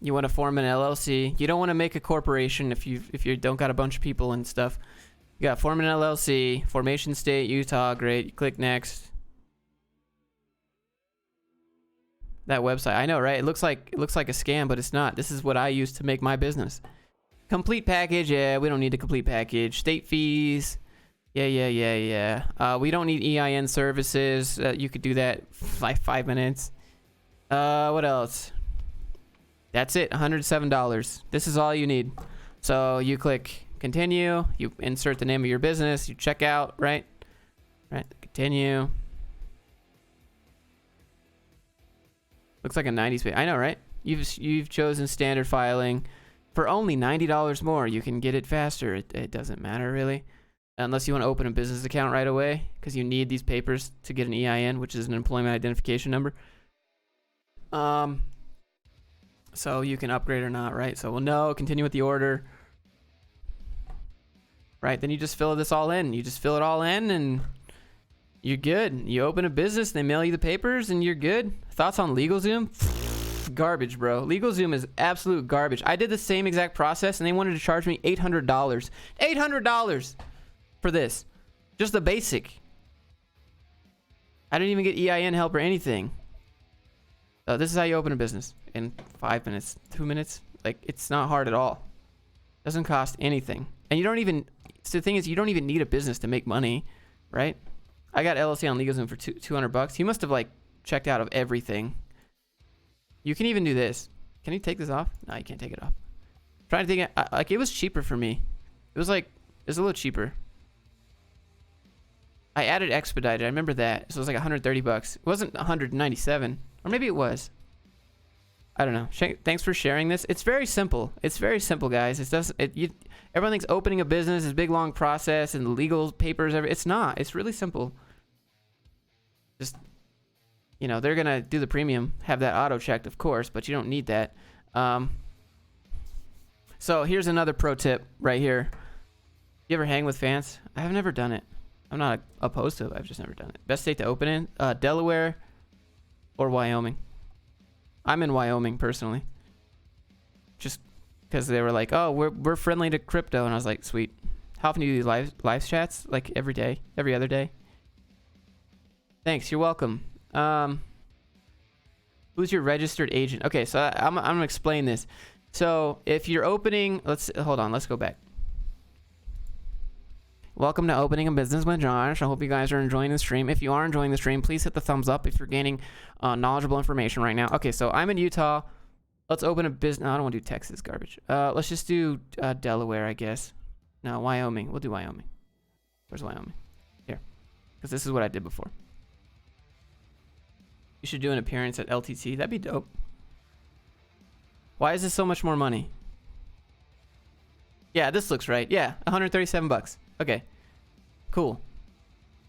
You want to form an LLC. You don't want to make a corporation if you don't got a bunch of people and stuff. You got form an LLC, formation state, Utah, great. You click next. That website, I know, right? It looks like a scam, but it's not. This is what I use to make my business. Complete package, yeah, we don't need a complete package. State fees, yeah. We don't need EIN services. You could do that like 5 minutes. What else? That's it, $107. This is all you need. So you click continue, you insert the name of your business, you check out, right? Right, continue. Looks like a 90s page. I know, right? You've chosen standard filing. For only $90 more, you can get it faster. It doesn't matter, really. Unless you want to open a business account right away, because you need these papers to get an EIN, which is an employment identification number. So you can upgrade or not, right? So we'll know, continue with the order. Right, then you just fill this all in. You just fill it all in and you're good. You open a business, they mail you the papers and you're good. Thoughts on LegalZoom? Garbage, bro. LegalZoom is absolute garbage. I did the same exact process and they wanted to charge me $800. $800 for this. Just the basic. I didn't even get EIN help or anything. This is how you open a business in 5 minutes, 2 minutes. Like, it's not hard at all. Doesn't cost anything. And you don't even, so the thing is, you don't even need a business to make money, right? I got LLC on LegalZoom for $200. He must have like checked out of everything. You can even do this. Can you take this off? No, you can't take it off. I'm trying to think, like, it was cheaper for me. It was a little cheaper. I added expedited. I remember that. So it was like $130. It wasn't $197, or maybe it was. I don't know. Thanks for sharing this. It's very simple. It's very simple, guys. Everyone thinks opening a business is a big long process and the legal papers. It's not. It's really simple. Just, you know, they're gonna do the premium, have that auto checked, of course, but you don't need that. So here's another pro tip right here. You ever hang with fans? I have never done it. I'm not opposed to it. I've just never done it. Best state to open in? Delaware or Wyoming. I'm in Wyoming personally. Just because they were like, oh, we're friendly to crypto. And I was like, sweet. How often do you do live chats? Like every day? Every other day? Thanks. You're welcome. Who's your registered agent? Okay, so I'm going to explain this. So if you're opening, hold on. Let's go back. Welcome to Opening a Business with Josh. I hope you guys are enjoying the stream. If you are enjoying the stream, please hit the thumbs up if you're gaining knowledgeable information right now. Okay, so I'm in Utah. Let's open a business. No, I don't want to do Texas garbage. Let's just do Delaware, I guess. No, Wyoming. We'll do Wyoming. Where's Wyoming? Here. Because this is what I did before. You should do an appearance at LTT. That'd be dope. Why is this so much more money? Yeah, this looks right. Yeah, $137. Okay, cool.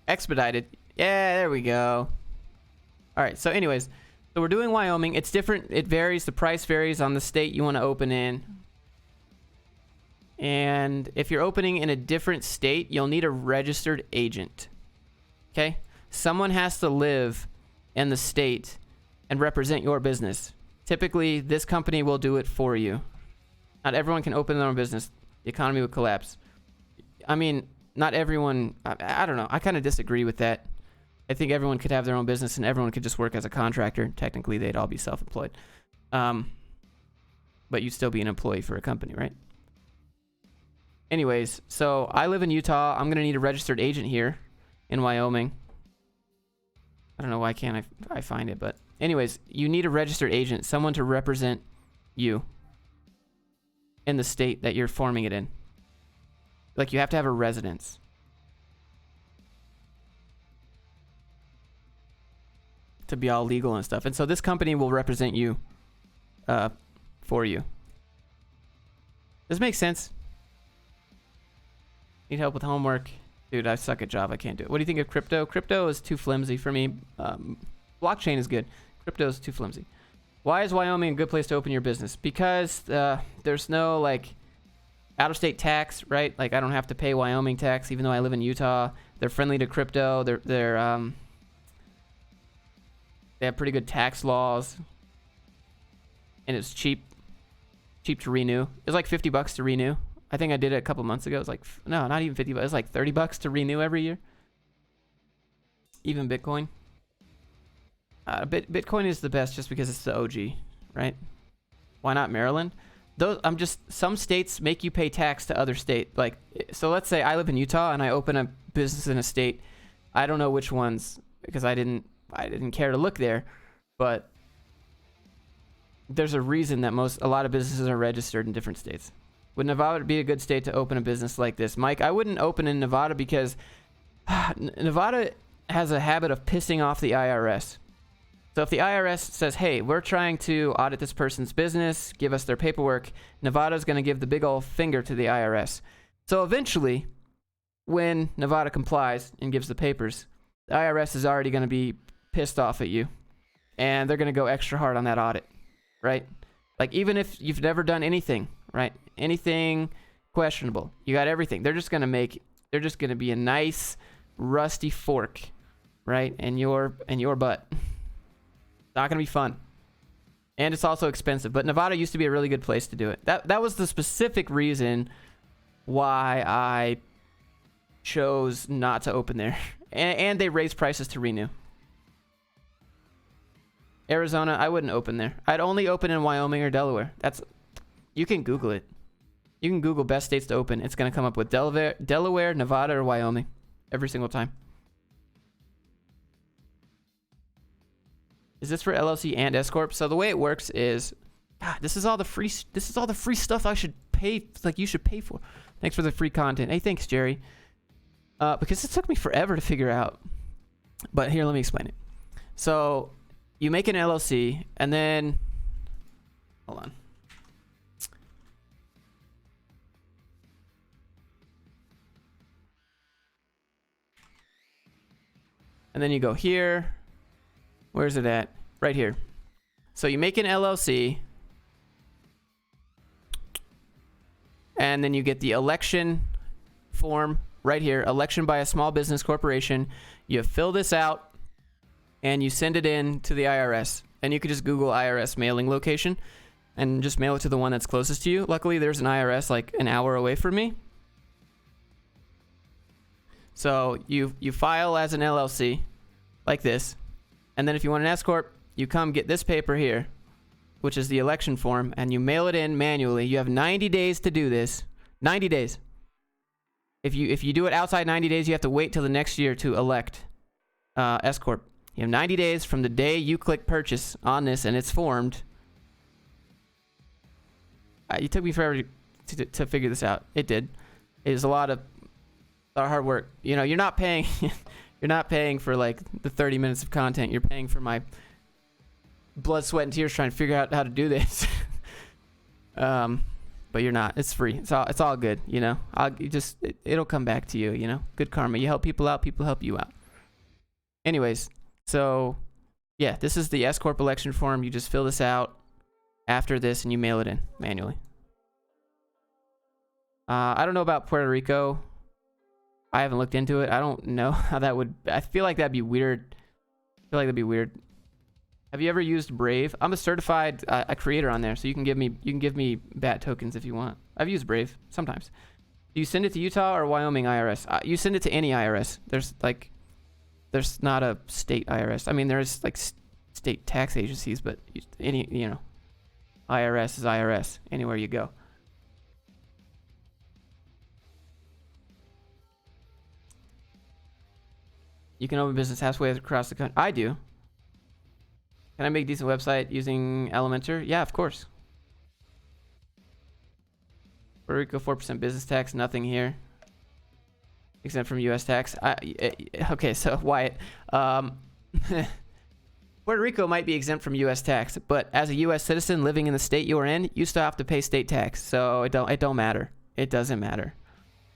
Expedited. Yeah, there we go. All right, so anyways, so we're doing Wyoming. It's different. It varies. The price varies on the state you want to open in. And if you're opening in a different state, you'll need a registered agent. Okay? Someone has to live in the state and represent your business. Typically, this company will do it for you. Not everyone can open their own business. The economy would collapse. I mean, not everyone, I don't know. I kind of disagree with that. I think everyone could have their own business and everyone could just work as a contractor. Technically, they'd all be self-employed. But you'd still be an employee for a company, right? Anyways, so I live in Utah. I'm going to need a registered agent here in Wyoming. I don't know why can't I find it, but anyways, you need a registered agent, someone to represent you in the state that you're forming it in. Like, you have to have a residence. To be all legal and stuff. And so this company will represent you for you. Does it make sense? Need help with homework? Dude, I suck at Java. I can't do it. What do you think of crypto? Crypto is too flimsy for me. Blockchain is good. Crypto is too flimsy. Why is Wyoming a good place to open your business? Because there's no, like, out-of-state tax, right? Like, I don't have to pay Wyoming tax, even though I live in Utah. They're friendly to crypto. They have pretty good tax laws, and it's cheap to renew. It's like $50 to renew. I think I did it a couple months ago. It was like, no, not even $50. It's like $30 to renew every year. Even Bitcoin. Bitcoin is the best just because it's the OG, right? Why not Maryland? Some states make you pay tax to other state. Like, so let's say I live in Utah and I open a business in a state. I don't know which ones because I didn't care to look there, but there's a reason that a lot of businesses are registered in different states. Would Nevada be a good state to open a business like this? Mike, I wouldn't open in Nevada because Nevada has a habit of pissing off the IRS. So if the IRS says, hey, we're trying to audit this person's business, give us their paperwork, Nevada's going to give the big old finger to the IRS. So eventually, when Nevada complies and gives the papers, the IRS is already going to be pissed off at you. And they're going to go extra hard on that audit, right? Like, even if you've never done anything, right? Anything questionable. You got everything. They're just going to be a nice, rusty fork, right? In your butt. Not going to be fun. And it's also expensive. But Nevada used to be a really good place to do it. That was the specific reason why I chose not to open there. And they raised prices to renew. Arizona, I wouldn't open there. I'd only open in Wyoming or Delaware. You can Google it. You can Google best states to open. It's going to come up with Delaware, Nevada, or Wyoming every single time. Is this for LLC and S Corp? So the way it works is, God, this is all the free stuff I should pay. Like, you should pay for. Thanks for the free content. Hey, thanks, Jerry. Because it took me forever to figure out. But here, let me explain it. So you make an LLC, and then, hold on. And then you go here. Where's it at? Right here. So you make an LLC, and then you get the election form right here, election by a small business corporation. You fill this out, and you send it in to the IRS. And you could just Google IRS mailing location, and just mail it to the one that's closest to you. Luckily, there's an IRS like an hour away from me. So you file as an LLC, like this. And then if you want an S Corp, you come get this paper here, which is the election form, and you mail it in manually. You have 90 days to do this. 90 days. If you do it outside 90 days, you have to wait till the next year to elect S Corp. You have 90 days from the day you click purchase on this and it's formed. It took me forever to figure this out. It did. It was a lot of hard work. You know, you're not paying you're not paying for like the 30 minutes of content. You're paying for my blood, sweat, and tears trying to figure out how to do this. But you're not. It's free. It's all good, you know. It'll come back to you, you know. Good karma. You help people out, people help you out. Anyways, so yeah, this is the S Corp election form. You just fill this out after this and you mail it in manually. I don't know about Puerto Rico. I haven't looked into it. I don't know how that would. I feel like that'd be weird. Have you ever used Brave? I'm a certified creator on there, so you can give me BAT tokens if you want. I've used Brave sometimes. Do you send it to Utah or Wyoming IRS? You send it to any IRS. There's not a state IRS. I mean, there's like state tax agencies, but any, you know, IRS is IRS anywhere you go. You can open business halfway across the country. I do. Can I make a decent website using Elementor? Yeah, of course. Puerto Rico, 4% business tax, nothing here. Exempt from U.S. tax. Okay, so Wyatt. Puerto Rico might be exempt from U.S. tax, but as a U.S. citizen living in the state you are in, you still have to pay state tax. So it don't matter. It doesn't matter.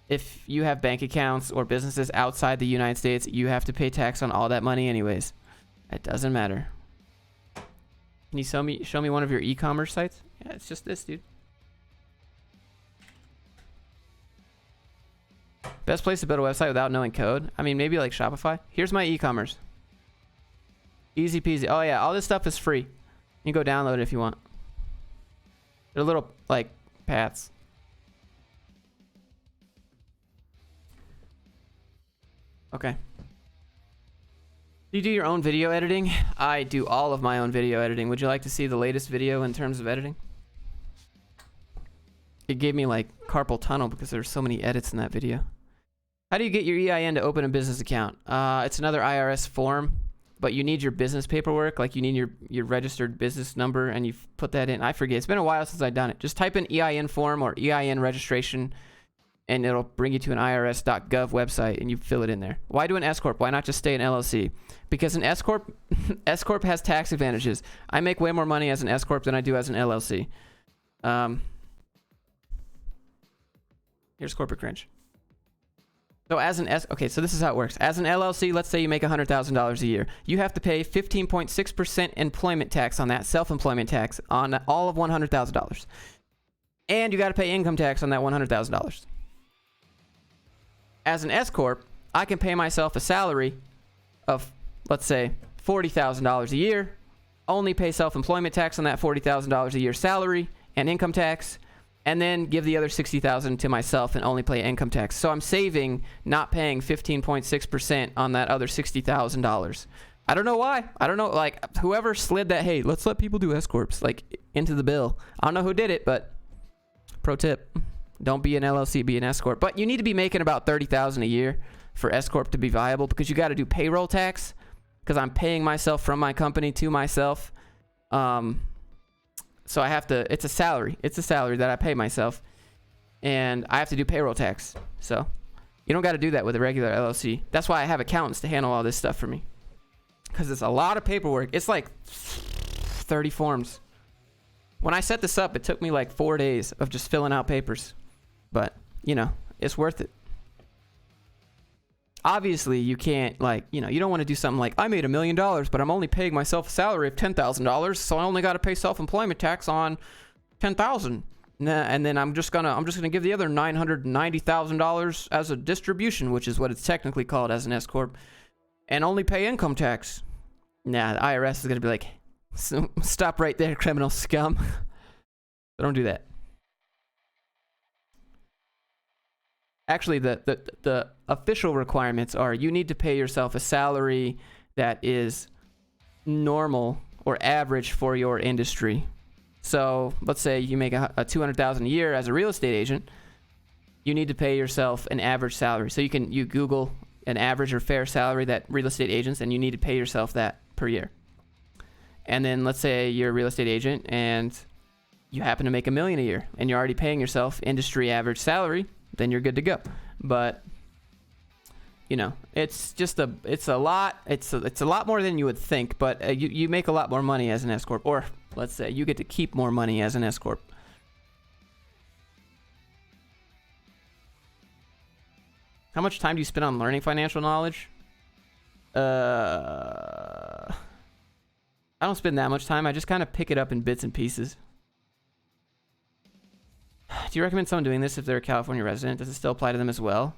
If you have bank accounts or businesses outside the United States, you have to pay tax on all that money anyways. It doesn't matter. Can you show me one of your e-commerce sites? Yeah, it's just this, dude. Best place to build a website without knowing code? I mean, maybe like Shopify. Here's my e-commerce. Easy peasy. Oh yeah, all this stuff is free. You can go download it if you want. They're little like paths. Okay. Do you do your own video editing? I do all of my own video editing. Would you like to see the latest video in terms of editing? It gave me like carpal tunnel because there's so many edits in that video. How do you get your EIN to open a business account? It's another IRS form, but you need your business paperwork. Like you need your registered business number and you put that in. I forget. It's been a while since I've done it. Just type in EIN form or EIN registration and it'll bring you to an irs.gov website, and you fill it in there. Why do an S corp? Why not just stay an LLC? Because an S corp has tax advantages. I make way more money as an S corp than I do as an LLC. Here's corporate cringe. So as an okay, so this is how it works. As an LLC, let's say you make $100,000 a year. You have to pay 15.6% employment tax on that, self-employment tax on all of $100,000. And you got to pay income tax on that $100,000. As an S corp, I can pay myself a salary of, let's say, $40,000 a year, only pay self-employment tax on that $40,000 a year salary and income tax, and then give the other $60,000 to myself and only pay income tax. So I'm saving not paying 15.6% on that other $60,000. I don't know why. I don't know, like, whoever slid that, hey, let's let people do S corps, like, into the bill. I don't know who did it, but pro tip, don't be an LLC, be an S corp. But you need to be making about $30,000 a year for S corp to be viable, because you got to do payroll tax, because I'm paying myself from my company to myself. So I have to, it's a salary that I pay myself, and I have to do payroll tax. So you don't got to do that with a regular LLC. That's why I have accountants to handle all this stuff for me, because it's a lot of paperwork. It's like 30 forms. When I set this up, it took me like 4 days of just filling out papers, but you know, it's worth it. Obviously, you can't, like, you know, you don't want to do something like, I made $1 million, but I'm only paying myself a salary of $10,000, so I only got to pay self-employment tax on $10,000. And then I'm just gonna give the other $990,000 as a distribution, which is what it's technically called as an S corp, and only pay income tax. Nah, the IRS is gonna be like, stop right there, criminal scum. So don't do that. Actually, the official requirements are you need to pay yourself a salary that is normal or average for your industry. So let's say you make a $200,000 a year as a real estate agent. You need to pay yourself an average salary. So you Google an average or fair salary that real estate agents, and you need to pay yourself that per year. And then let's say you're a real estate agent and you happen to make $1 million a year, and you're already paying yourself industry average salary. Then you're good to go. But you know, it's a lot more than you would think. But you make a lot more money as an S corp, or let's say you get to keep more money as an S corp. How much time do you spend on learning financial knowledge? I don't spend that much time. I just kind of pick it up in bits and pieces. Do you recommend someone doing this if they're a California resident? Does it still apply to them as well?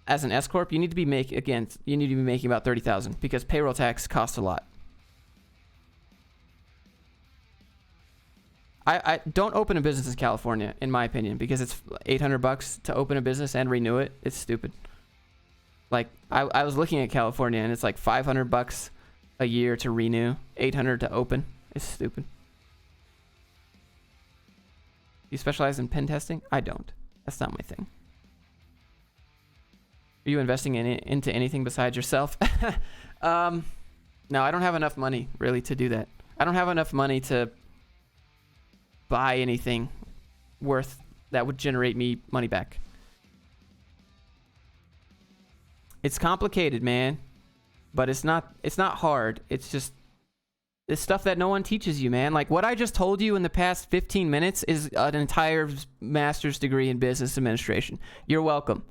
As an S corp, you need to be making about $30,000, because payroll tax costs a lot. I don't open a business in California, in my opinion, because it's $800 to open a business and renew it. It's stupid. Like, I was looking at California, and it's like $500 a year to renew, $800 to open. It's stupid. You specialize in pen testing? I don't. That's not my thing. Are you investing into anything besides yourself? No, I don't have enough money really to do that. I don't have enough money to buy anything worth that would generate me money back. It's complicated, man, but it's not hard. It's just it's stuff that no one teaches you, man. Like what I just told you in the past 15 minutes is an entire master's degree in business administration. You're welcome.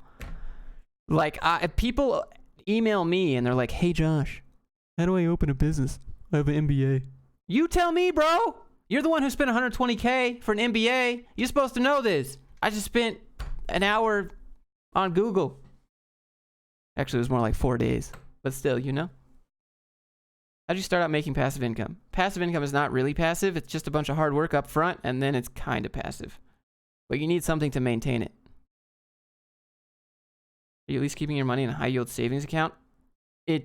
Like people email me and they're like, "Hey Josh, how do I open a business? I have an MBA." You tell me, bro. You're the one who spent $120K for an MBA. You're supposed to know this. I just spent an hour on Google. Actually, it was more like 4 days, but still, you know. How'd you start out making passive income? Passive income is not really passive. It's just a bunch of hard work up front, and then it's kind of passive. But you need something to maintain it. Are you at least keeping your money in a high-yield savings account? In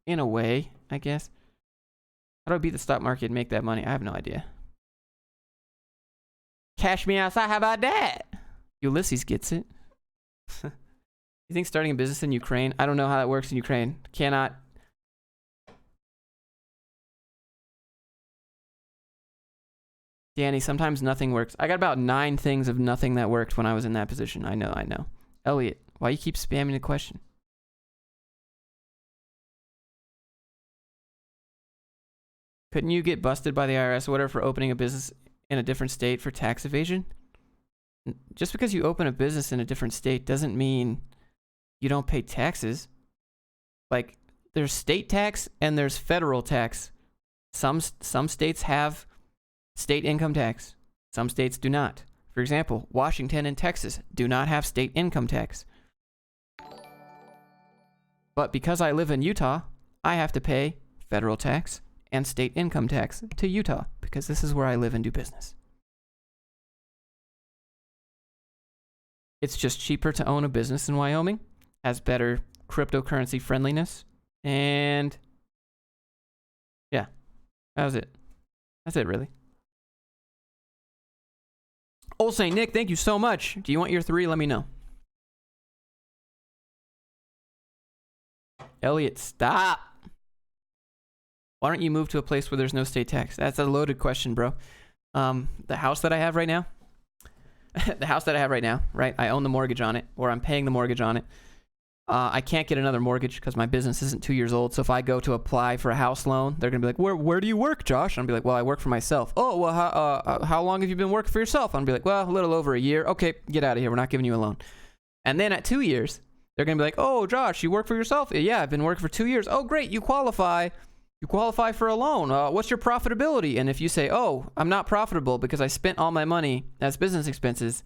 a way, I guess. How do I beat the stock market and make that money? I have no idea. Cash me outside. How about that? Ulysses gets it. You think starting a business in Ukraine? I don't know how that works in Ukraine. Cannot. Danny, sometimes nothing works. I got about 9 things of nothing that worked when I was in that position. I know. Elliot, why you keep spamming the question? Couldn't you get busted by the IRS or whatever for opening a business in a different state for tax evasion? Just because you open a business in a different state doesn't mean you don't pay taxes. Like, there's state tax and there's federal tax. Some states have state income tax. Some states do not. For example, Washington and Texas do not have state income tax. But because I live in Utah, I have to pay federal tax and state income tax to Utah because this is where I live and do business. It's just cheaper to own a business in Wyoming, has better cryptocurrency friendliness, and yeah, that was it. That's it, really. Oh, St. Nick, thank you so much. Do you want your 3? Let me know. Elliot, stop. Why don't you move to a place where there's no state tax? That's a loaded question, bro. The house that I have right now, right? I own the mortgage on it, or I'm paying the mortgage on it. I can't get another mortgage because my business isn't 2 years old. So if I go to apply for a house loan, they're going to be like, where do you work, Josh? I'm going to be like, well, I work for myself. Oh, well, how long have you been working for yourself? I'm going to be like, well, a little over a year. Okay, get out of here. We're not giving you a loan. And then at 2 years, they're going to be like, oh, Josh, you work for yourself? Yeah, I've been working for 2 years. Oh, great. You qualify. You qualify for a loan. What's your profitability? And if you say, oh, I'm not profitable because I spent all my money as business expenses,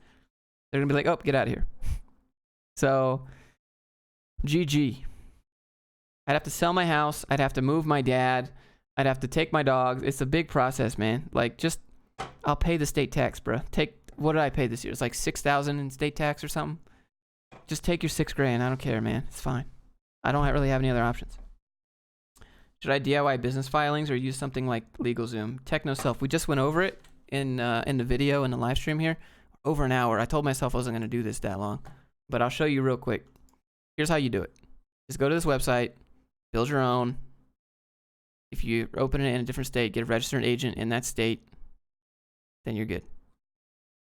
they're going to be like, oh, get out of here. So, GG. I'd have to sell my house. I'd have to move my dad. I'd have to take my dogs. It's a big process, man. Like, just, I'll pay the state tax, bro. What did I pay this year? It's like $6,000 in state tax or something. Just take your $6,000. I don't care, man. It's fine. I don't really have any other options. Should I DIY business filings or use something like LegalZoom? TechnoSelf. We just went over it in the video in the live stream here. Over an hour. I told myself I wasn't going to do this that long, but I'll show you real quick. Here's how you do it. Just go to this website, build your own. If you open it in a different state, get a registered agent in that state, then you're good.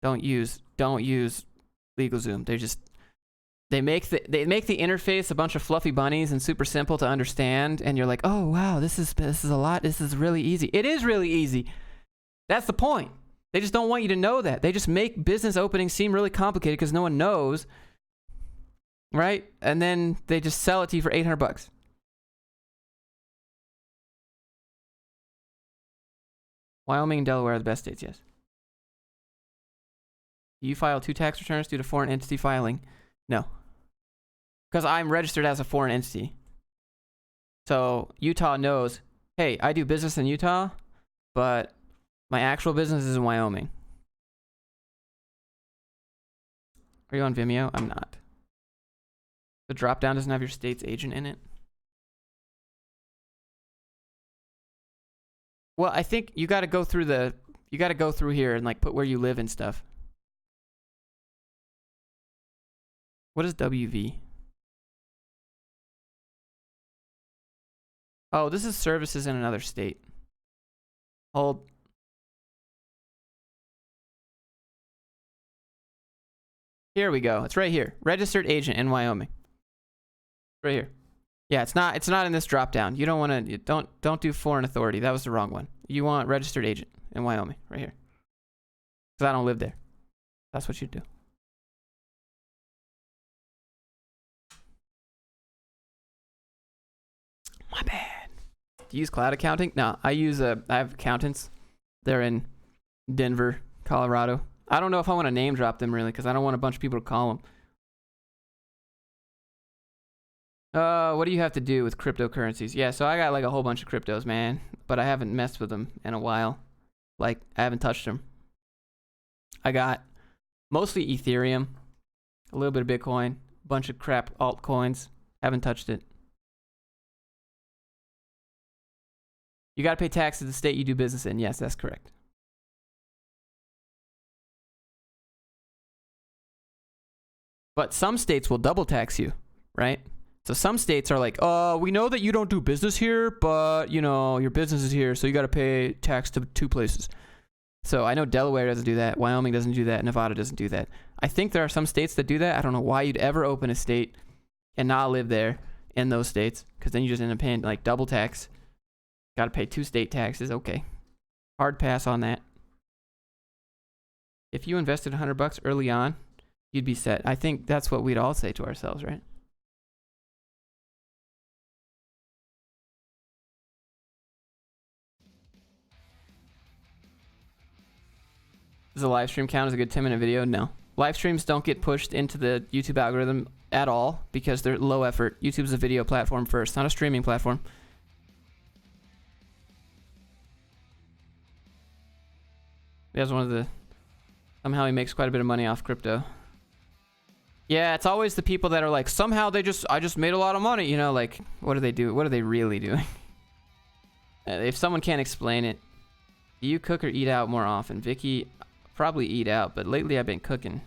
Don't use LegalZoom. They make the interface a bunch of fluffy bunnies and super simple to understand, and you're like, oh wow, this is a lot. This is really easy. It is really easy. That's the point. They just don't want you to know that. They just make business openings seem really complicated because no one knows, right? And then they just sell it to you for $800. Wyoming and Delaware are the best states, yes. Do you file 2 tax returns due to foreign entity filing? No. Because I'm registered as a foreign entity. So Utah knows, hey, I do business in Utah, but my actual business is in Wyoming. Are you on Vimeo? I'm not. The drop down doesn't have your state's agent in it. Well, I think you got to go through here and like put where you live and stuff. What is WV? Oh, this is services in another state. Hold. Here we go. It's right here. Registered agent in Wyoming. Right here. Yeah, it's not in this drop down. You don't want to don't do foreign authority. That was the wrong one. You want registered agent in Wyoming right here. Cuz I don't live there. That's what you do. My bad. Do you use cloud accounting? No, I have accountants. They're in Denver, Colorado. I don't know if I want to name drop them really because I don't want a bunch of people to call them. What do you have to do with cryptocurrencies? Yeah, so I got like a whole bunch of cryptos, man, but I haven't messed with them in a while. Like, I haven't touched them. I got mostly Ethereum, a little bit of Bitcoin, a bunch of crap altcoins. Haven't touched it. You got to pay tax to the state you do business in. Yes, that's correct. But some states will double tax you, right? So some states are like, we know that you don't do business here, but, you know, your business is here, so you got to pay tax to 2 places. So I know Delaware doesn't do that. Wyoming doesn't do that. Nevada doesn't do that. I think there are some states that do that. I don't know why you'd ever open a state and not live there in those states, because then you just end up paying like double tax. Got to pay 2 state taxes. Okay. Hard pass on that. If you invested $100 early on, you'd be set. I think that's what we'd all say to ourselves, right? Does a live stream count as a good 10-minute video? No. Live streams don't get pushed into the YouTube algorithm at all because they're low effort. YouTube's a video platform first, not a streaming platform. That's one of the... Somehow he makes quite a bit of money off crypto. Yeah, it's always the people that are like, somehow I just made a lot of money. You know, like, what do they do? What are they really doing? If someone can't explain it. Do you cook or eat out more often? Vicky, probably eat out, but lately I've been cooking.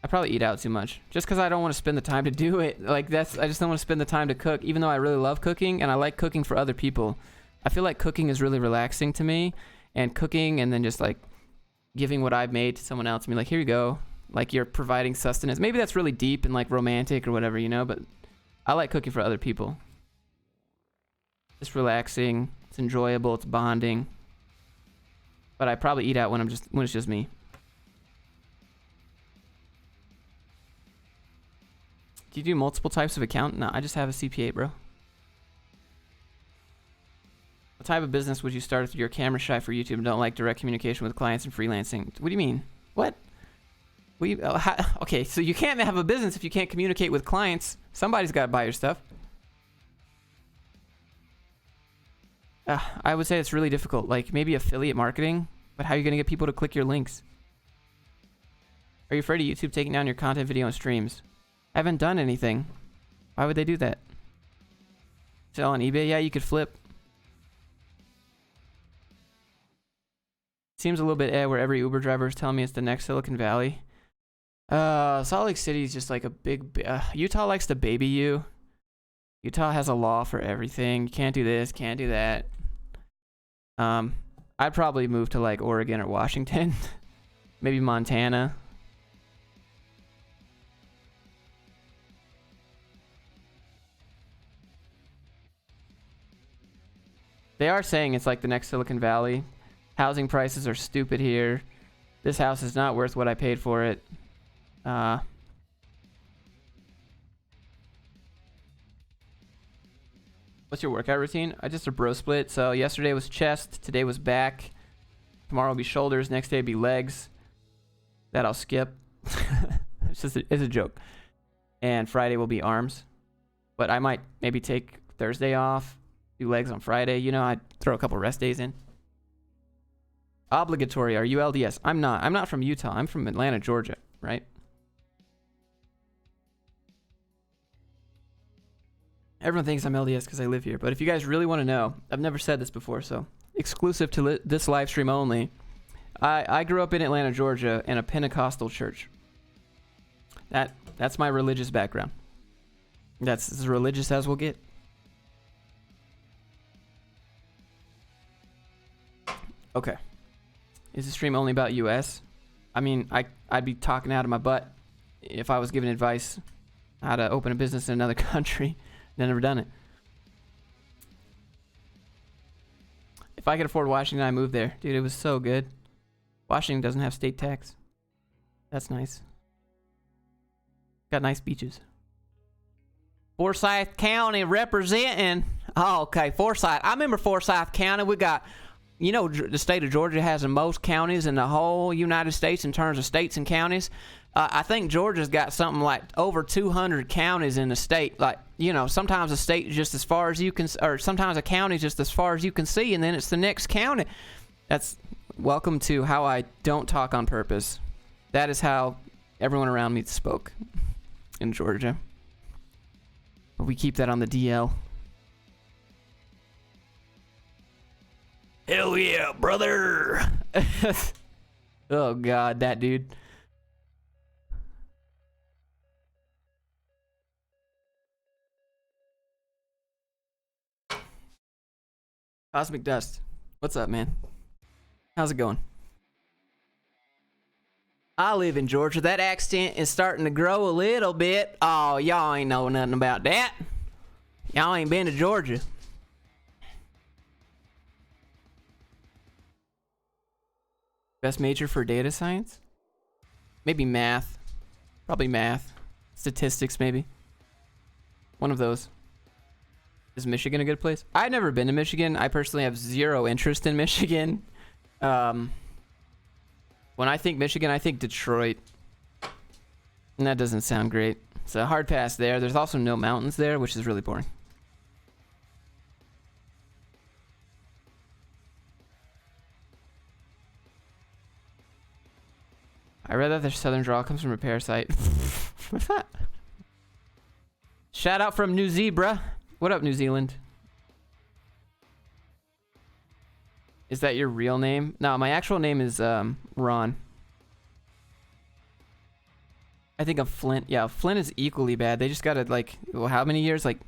I probably eat out too much. Just because I don't want to spend the time to do it. Like, I just don't want to spend the time to cook, even though I really love cooking and I like cooking for other people. I feel like cooking is really relaxing to me. And cooking and then just like giving what I've made to someone else. I mean, like, here you go. Like, you're providing sustenance. Maybe that's really deep and like romantic or whatever, you know, but I like cooking for other people. It's relaxing. It's enjoyable. It's bonding. But I probably eat out when it's just me. Do you do multiple types of account? No, I just have a CPA, bro. What type of business would you start if you're camera shy for YouTube and don't like direct communication with clients and freelancing? What do you mean? What? Okay, so you can't have a business if you can't communicate with clients. Somebody's got to buy your stuff. I would say it's really difficult. Like, maybe affiliate marketing, but how are you going to get people to click your links? Are you afraid of YouTube taking down your content, video, and streams? I haven't done anything. Why would they do that? Sell on eBay? Yeah, you could flip. Seems a little bit where every Uber driver is telling me it's the next Silicon Valley. Salt Lake City is just like a big... Utah likes to baby you. Utah has a law for everything. You can't do this, can't do that. I'd probably move to like Oregon or Washington. Maybe Montana. They are saying it's like the next Silicon Valley. Housing prices are stupid here. This house is not worth what I paid for it. What's your workout routine? I just a bro split. So yesterday was chest. Today was back. Tomorrow will be shoulders. Next day will be legs. That I'll skip. It's a joke. And Friday will be arms. But I might maybe take Thursday off. Do legs on Friday. You know, I'd throw a couple rest days in. Obligatory. Are you LDS? I'm not. I'm not from Utah. I'm from Atlanta, Georgia, right? Everyone thinks I'm LDS because I live here. But if you guys really want to know, I've never said this before, so exclusive to this live stream only. I grew up in Atlanta, Georgia, in a Pentecostal church. That's my religious background. That's as religious as we'll get. Okay. Is the stream only about US? I mean, I'd be talking out of my butt if I was giving advice how to open a business in another country. I've never done it. If I could afford Washington, I'd move there. Dude, it was so good. Washington doesn't have state tax. That's nice. Got nice beaches. Forsyth County representing. Oh, okay, Forsyth. I remember Forsyth County. We got... You know, the state of Georgia has the most counties in the whole United States in terms of states and counties. I think Georgia's got something like over 200 counties in the state. Like, you know, sometimes a state is just as far as you can, or sometimes a county is just as far as you can see, and then it's the next county. That's welcome to how I don't talk on purpose. That is how everyone around me spoke in Georgia. But we keep that on the DL. Hell yeah, brother! Oh god, that dude. Cosmic Dust. What's up, man? How's it going? I live in Georgia. That accent is starting to grow a little bit. Oh, y'all ain't know nothing about that. Y'all ain't been to Georgia. Best major for data science? Maybe math. Probably math. Statistics, maybe. One of those. Is Michigan a good place? I've never been to Michigan. I personally have zero interest in Michigan. When I think Michigan, I think Detroit. And that doesn't sound great. It's a hard pass there. There's also no mountains there, which is really boring. I read that the southern draw comes from a parasite. What's that? Shout out from New Zebra. What up, New Zealand? Is that your real name? No, my actual name is Ron. I think of Flint. Yeah, Flint is equally bad. They just gotta, like, well, how many years? Like,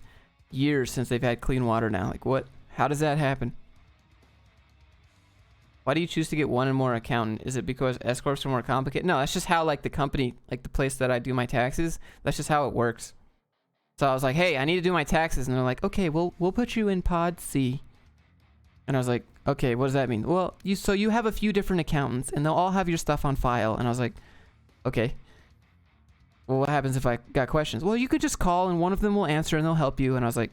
years since they've had clean water now. Like, what? How does that happen? Why do you choose to get one and more accountant? Is it because S corps are more complicated? No, that's just how, like, the company, like the place that I do my taxes, that's just how it works. So I was like, hey, I need to do my taxes. And they're like, okay, we'll put you in pod C. And I was like, okay, what does that mean? Well, you have a few different accountants and they'll all have your stuff on file. And I was like, okay. Well, what happens if I got questions? Well, you could just call and one of them will answer and they'll help you. And I was like,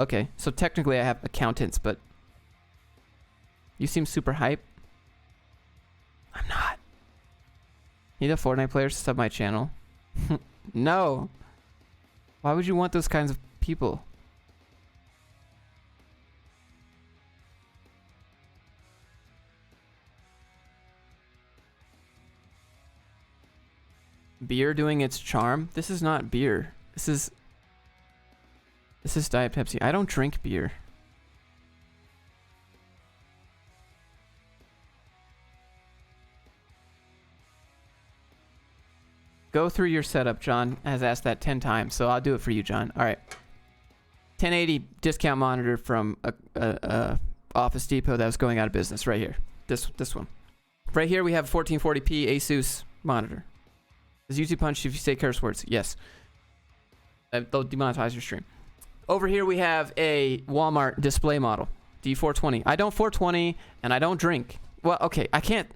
okay. So technically I have accountants, but you seem super hype. I'm not. Need a Fortnite player to sub my channel? No. Why would you want those kinds of people? Beer doing its charm? This is not beer. This is Diet Pepsi. I don't drink beer. Go through your setup. John has asked that 10 times, so I'll do it for you, John. All right. 1080 discount monitor from a Office Depot that was going out of business right here. This one. Right here we have 1440p Asus monitor. Does YouTube punch if you say curse words? Yes. They'll demonetize your stream. Over here we have a Walmart display model. D420. I don't 420 and I don't drink. Well, okay, I can't.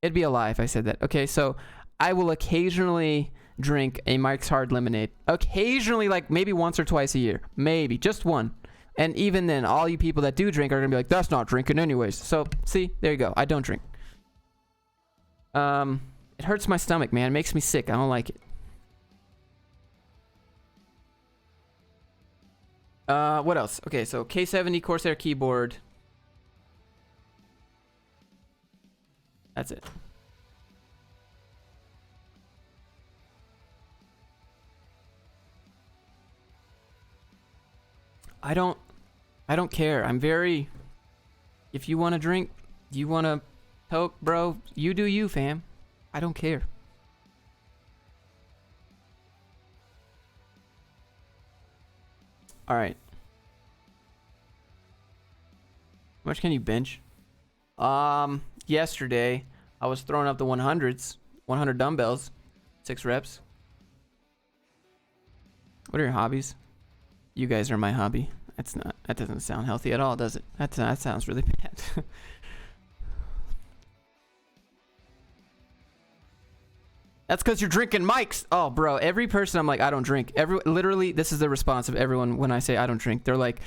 It'd be a lie if I said that. Okay, so I will occasionally drink a Mike's Hard Lemonade. Occasionally, like maybe once or twice a year. Maybe, just one. And even then, all you people that do drink are going to be like, that's not drinking anyways. So, see, there you go. I don't drink. It hurts my stomach, man. It makes me sick. I don't like it. What else? Okay, so K70 Corsair keyboard. That's it. I don't care. I'm very... If you want to drink, you want to poke, bro, you do you, fam. I don't care. Alright. How much can you bench? Yesterday, I was throwing up the 100s. 100 dumbbells. 6 reps. What are your hobbies? You guys are my hobby. That doesn't sound healthy at all, does it? That sounds really bad. That's because you're drinking Mike's. Oh, bro, every person I'm like, I don't drink. Literally, this is the response of everyone when I say I don't drink. They're like,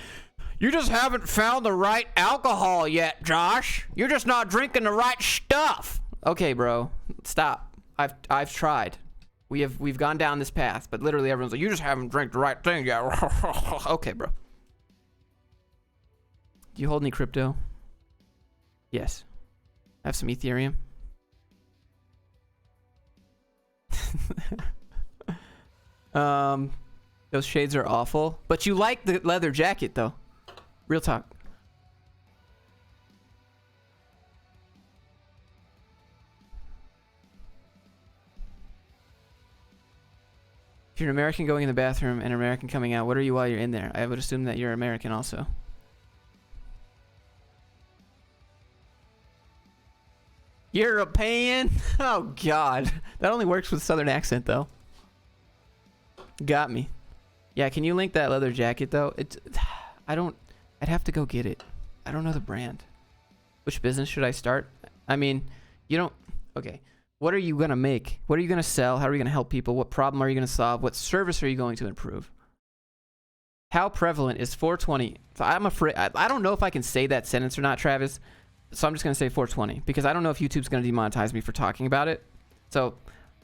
you just haven't found the right alcohol yet, Josh. You're just not drinking the right stuff. Okay, bro, stop. I've tried. We've gone down this path, but literally everyone's like, you just haven't drank the right thing yet. Okay, bro. Do you hold any crypto? Yes. I have some Ethereum. Those shades are awful, but you like the leather jacket though. Real talk. If you're an American going in the bathroom and an American coming out, what are you while you're in there? I would assume that you're American also. European? Oh, God. That only works with Southern accent, though. Got me. Yeah, can you link that leather jacket, though? I'd have to go get it. I don't know the brand. Which business should I start? I mean, you don't... Okay. What are you going to make? What are you going to sell? How are you going to help people? What problem are you going to solve? What service are you going to improve? How prevalent is 420? So I'm afraid... I don't know if I can say that sentence or not, Travis. So I'm just going to say 420. Because I don't know if YouTube's going to demonetize me for talking about it. So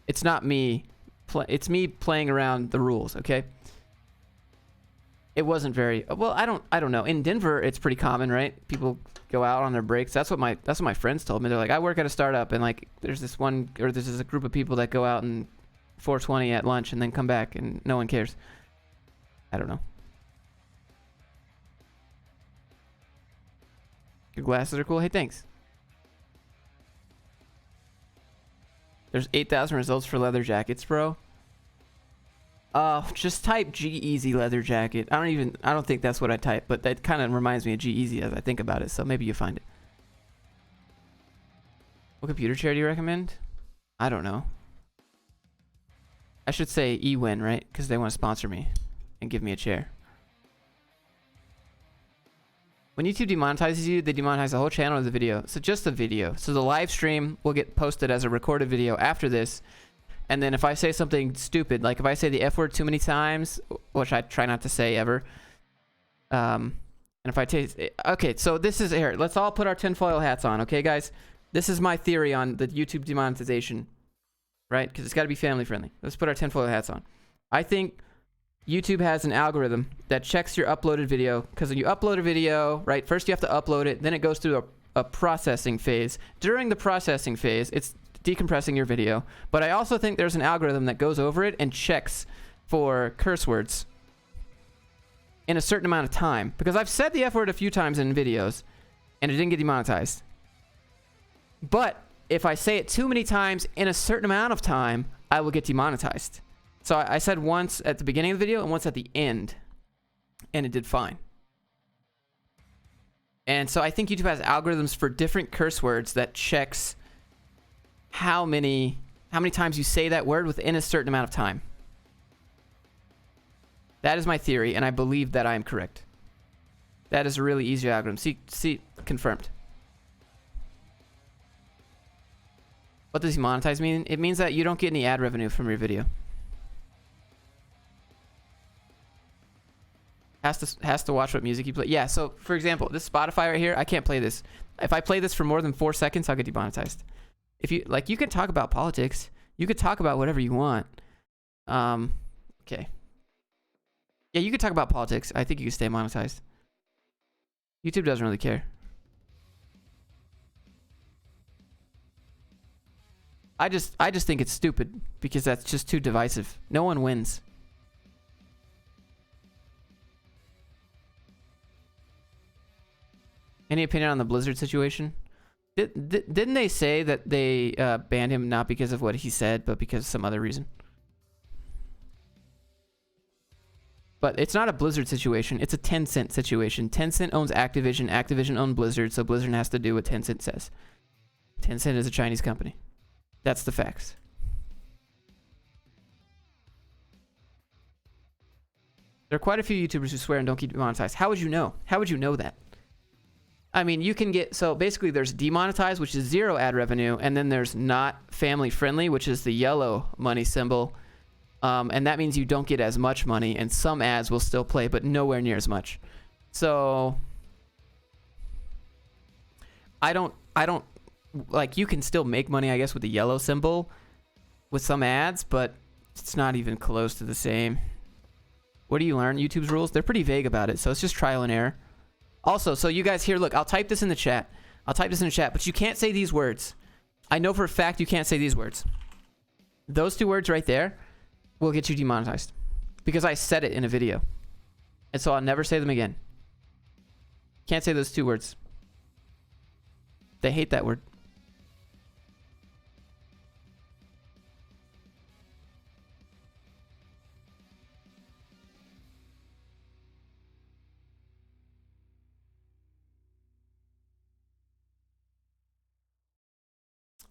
it's not me... It's me playing around the rules, okay? It wasn't very... Well, I don't know. In Denver, it's pretty common, right? People go out on their breaks. That's what my friends told me. They're like, I work at a startup, and like there's this a group of people that go out and 420 at lunch and then come back, and no one cares. I don't know. Your glasses are cool. Hey, thanks. There's 8,000 results for leather jackets, bro. Just type G-Eazy leather jacket. I don't think that's what I type, but that kind of reminds me of G-Eazy as I think about it, so maybe you find it. What computer chair do you recommend? I don't know. I should say eWin, right? Because they want to sponsor me and give me a chair. When YouTube demonetizes you, they demonetize the whole channel or the video. So just the video. So the live stream will get posted as a recorded video after this. And then if I say something stupid, like if I say the F word too many times, which I try not to say ever, and if I taste... Okay, so this is... Here, let's all put our tinfoil hats on, okay, guys? This is my theory on the YouTube demonetization, right? Because it's got to be family friendly. Let's put our tinfoil hats on. I think YouTube has an algorithm that checks your uploaded video, because when you upload a video, right, first you have to upload it, then it goes through a processing phase. During the processing phase, it's decompressing your video, but I also think there's an algorithm that goes over it and checks for curse words in a certain amount of time, because I've said the F word a few times in videos and it didn't get demonetized. But if I say it too many times in a certain amount of time, I will get demonetized. So I said once at the beginning of the video and once at the end, and it did fine. And so I think YouTube has algorithms for different curse words that checks how many times you say that word within a certain amount of time. That is my theory, and I believe that I am correct. That is a really easy algorithm. See, confirmed. What does demonetize mean? It means that you don't get any ad revenue from your video. Has to watch what music you play. Yeah, so for example, this Spotify right here, I can't play this. If I play this for more than 4 seconds, I'll get demonetized. If you like, you can talk about politics. You could talk about whatever you want. Okay. Yeah, you could talk about politics. I think you can stay monetized. YouTube doesn't really care. I just think it's stupid because that's just too divisive. No one wins. Any opinion on the Blizzard situation? Didn't they say that they banned him not because of what he said, but because of some other reason? But it's not a Blizzard situation. It's a Tencent situation. Tencent owns Activision. Activision owns Blizzard, so Blizzard has to do what Tencent says. Tencent is a Chinese company. That's the facts. There are quite a few YouTubers who swear and don't get demonetized. How would you know? How would you know that? I mean, you can get... So basically, there's demonetized, which is 0 ad revenue, and then there's not family friendly, which is the yellow money symbol. And that means you don't get as much money, and some ads will still play, but nowhere near as much. So... I don't... Like, you can still make money, I guess, with the yellow symbol with some ads, but it's not even close to the same. What do you learn? YouTube's rules? They're pretty vague about it, so it's just trial and error. Also, so you guys here, look, I'll type this in the chat. But you can't say these words. I know for a fact you can't say these words. Those 2 words right there will get you demonetized because I said it in a video. And so I'll never say them again. Can't say those 2 words. They hate that word.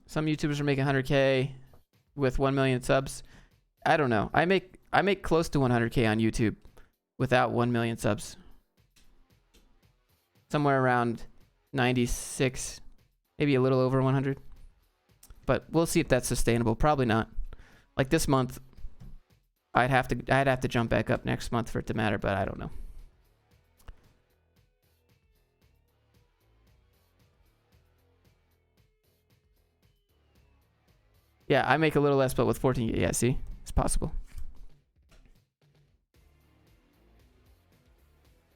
Some YouTubers are making 100K with 1 million subs. I don't know. I make close to 100K on YouTube without 1 million subs. Somewhere around 96, maybe a little over 100. But we'll see if that's sustainable. Probably not. Like this month, I'd have to jump back up next month for it to matter, but I don't know. Yeah, I make a little less, but with 14, yeah, see, it's possible.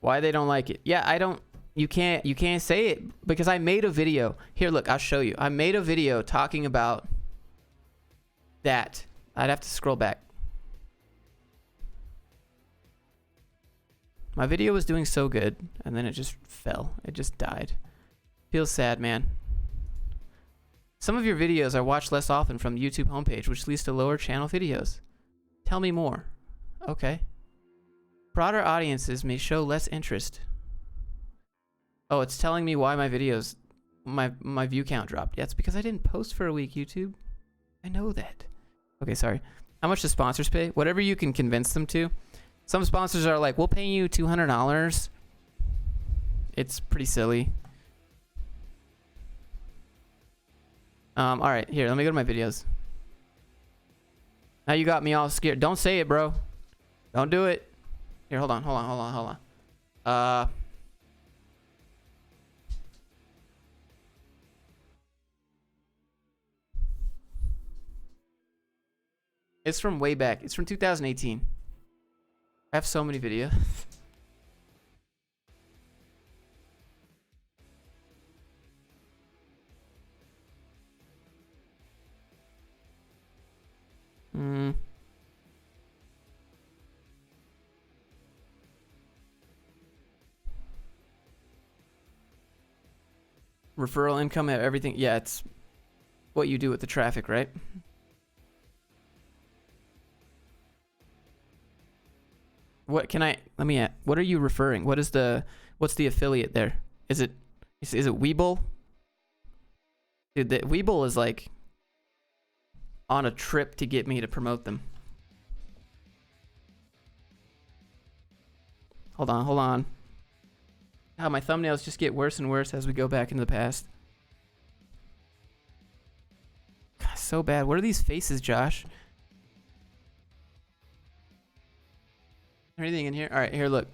Why they don't like it? Yeah, I don't. You can't say it because I made a video. Here, look, I'll show you. I made a video talking about that. I'd have to scroll back. My video was doing so good, and then it just fell. It just died. Feels sad, man. Some of your videos are watched less often from the YouTube homepage, which leads to lower channel videos. Tell me more. Okay. Broader audiences may show less interest. Oh, it's telling me why my videos, my view count dropped. Yeah, it's because I didn't post for a week, YouTube. I know that. Okay, sorry. How much do sponsors pay? Whatever you can convince them to. Some sponsors are like, we'll pay you $200. It's pretty silly. All right, here, let me go to my videos. Now you got me all scared. Don't say it, bro. Don't do it. Here, hold on. It's from way back. It's from 2018. I have so many videos. Referral income, everything. Yeah, it's what you do with the traffic, right? What are you referring? What's the affiliate there? Is it Webull? Dude, the Webull is like on a trip to get me to promote them. Hold on. How my thumbnails just get worse and worse as we go back into the past. God, so bad. What are these faces, Josh? Anything in here? All right, here, look.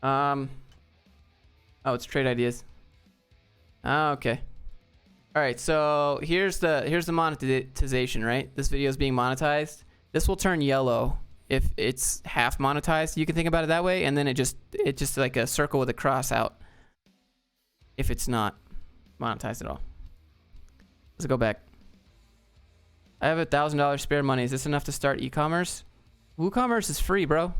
Oh, it's trade ideas. Oh, okay. All right, so here's the monetization, right? This video is being monetized. This will turn yellow if it's half monetized. You can think about it that way, and then it's just like a circle with a cross out if it's not monetized at all. Let's go back. I have $1,000 spare money. Is this enough to start e-commerce? WooCommerce is free, bro.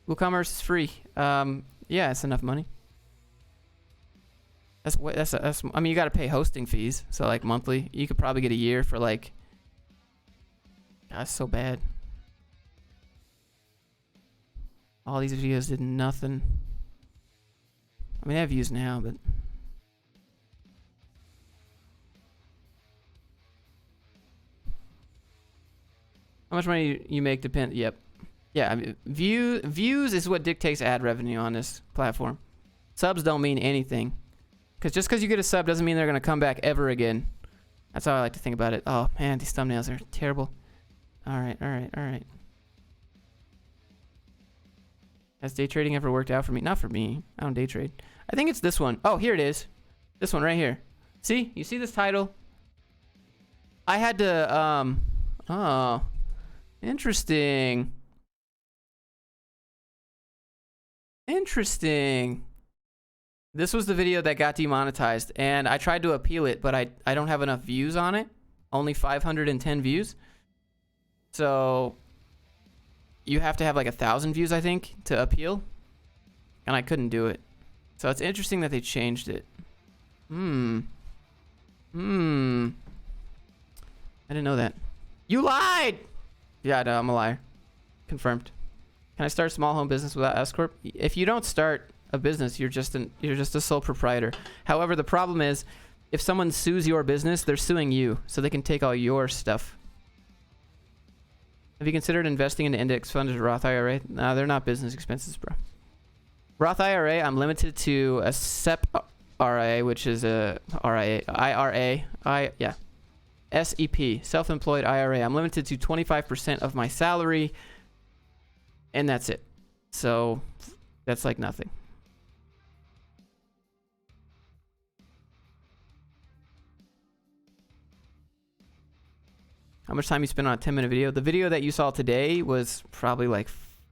WooCommerce is free. Yeah, it's enough money. That's I mean, you got to pay hosting fees, so like monthly. You could probably get a year for like. God, that's so bad. All these videos did nothing. I mean, I have views now, but. How much money you make depend. Yep. Yeah, I mean, views is what dictates ad revenue on this platform. Subs don't mean anything. Just because you get a sub doesn't mean they're going to come back ever again. That's how I like to think about it. Oh, man, these thumbnails are terrible. All right. Has day trading ever worked out for me? Not for me. I don't day trade. I think it's this one. Oh, here it is. This one right here. See? You see this title? I had to, oh, interesting. This was the video that got demonetized, and I tried to appeal it, but I don't have enough views on it. Only 510 views. So you have to have like 1,000 views, I think, to appeal. And I couldn't do it. So it's interesting that they changed it. I didn't know that. You lied! Yeah, no, I'm a liar. Confirmed. Can I start a small home business without S-Corp? If you don't start a business. You're just a sole proprietor. However, the problem is, if someone sues your business, they're suing you, so they can take all your stuff. Have you considered investing in index funds or Roth IRA? No, they're not business expenses, bro. Roth IRA, I'm limited to a SEP RIA, which is a SEP, self-employed IRA. I'm limited to 25% of my salary, and that's it. So that's like nothing. How much time you spend on a 10-minute video? The video that you saw today was probably like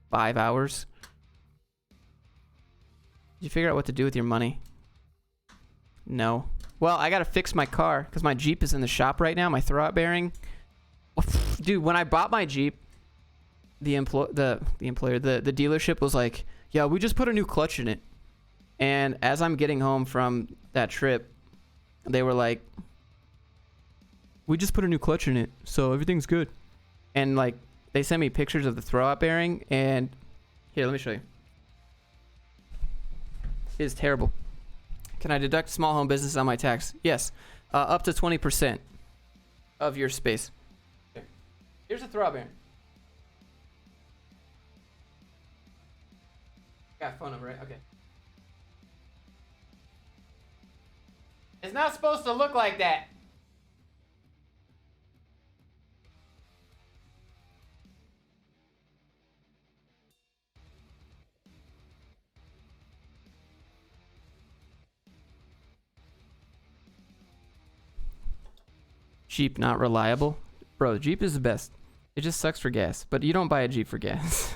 5 hours. Did you figure out what to do with your money? No. Well, I gotta fix my car because my Jeep is in the shop right now. My throwout bearing. Dude, when I bought my Jeep, the dealership was like, "Yeah, we just put a new clutch in it." And as I'm getting home from that trip, they were like, "We just put a new clutch in it, so everything's good." And like, they sent me pictures of the throwout bearing, and here, let me show you. It is terrible. Can I deduct small home business on my tax? Yes. Up to 20% of your space. Here. Here's a throwout bearing. Got a phone number, right? Okay. It's not supposed to look like that. Jeep not reliable. Bro, Jeep is the best. It just sucks for gas, but you don't buy a Jeep for gas.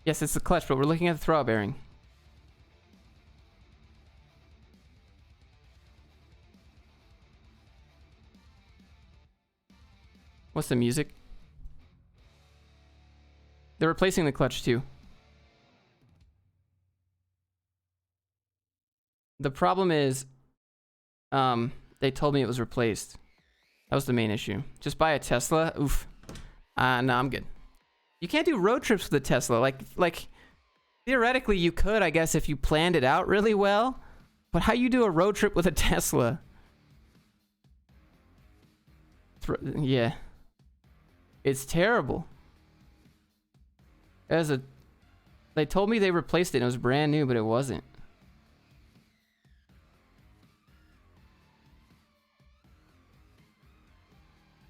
Yes, it's the clutch, but we're looking at the throwout bearing. What's the music? They're replacing the clutch too. The problem is, they told me it was replaced. That was the main issue. Just buy a Tesla. Oof. No, I'm good. You can't do road trips with a Tesla. Like theoretically you could, I guess, if you planned it out really well. But how you do a road trip with a Tesla? Yeah. It's terrible. They told me they replaced it and it was brand new, but it wasn't.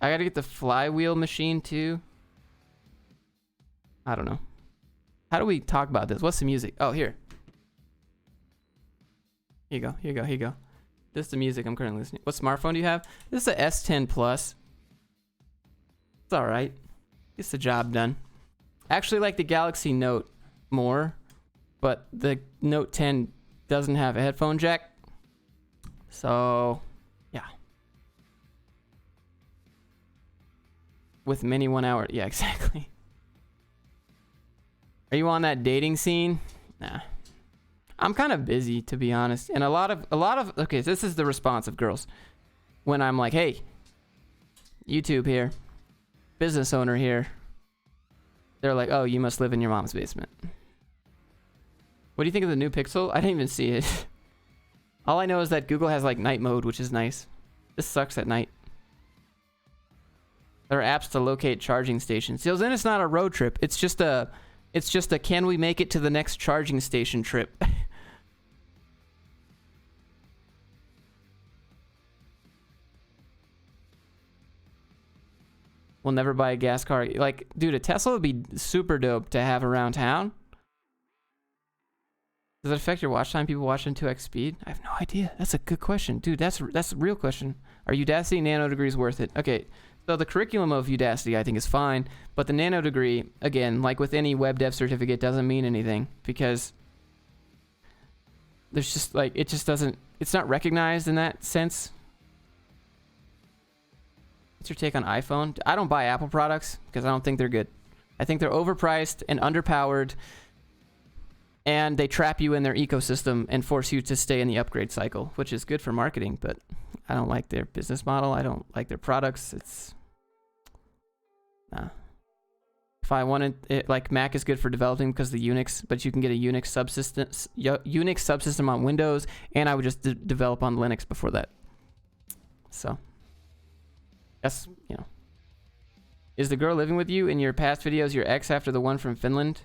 I gotta get the flywheel machine too. I don't know. How do we talk about this? What's the music? Oh, here. Here you go. Here you go. Here you go. This is the music I'm currently listening. What smartphone do you have? This is a S10 Plus. It's all right. Gets the job done. I actually like the Galaxy Note more, but the Note 10 doesn't have a headphone jack. So, yeah. With many 1 hour. Yeah, exactly. Are you on that dating scene? Nah. I'm kind of busy, to be honest. And a lot of okay, this is the response of girls. When I'm like, hey, YouTube here, business owner here. They're like, oh, you must live in your mom's basement. What do you think of the new Pixel? I didn't even see it. All I know is that Google has like night mode, which is nice. This sucks at night. There are apps to locate charging stations. So then it's not a road trip. It's just a can we make it to the next charging station trip? We'll never buy a gas car. Like, dude, a Tesla would be super dope to have around town. Does it affect your watch time? People watch in 2x speed? I have no idea. That's a good question. Dude, that's a real question. Are Udacity nano degrees worth it? Okay, so the curriculum of Udacity I think is fine, but the nano degree, again, like with any web dev certificate, doesn't mean anything because there's just like, it just doesn't, it's not recognized in that sense. What's your take on iPhone? I don't buy Apple products because I don't think they're good. I think they're overpriced and underpowered. and they trap you in their ecosystem and force you to stay in the upgrade cycle, which is good for marketing, but I don't like their business model. I don't like their products. It's nah. If I wanted it, like Mac is good for developing because the Unix, but you can get a Unix subsystem on Windows, and I would just develop on Linux before that. So that's, you know. Is the girl living with you in your past videos your ex after the one from Finland?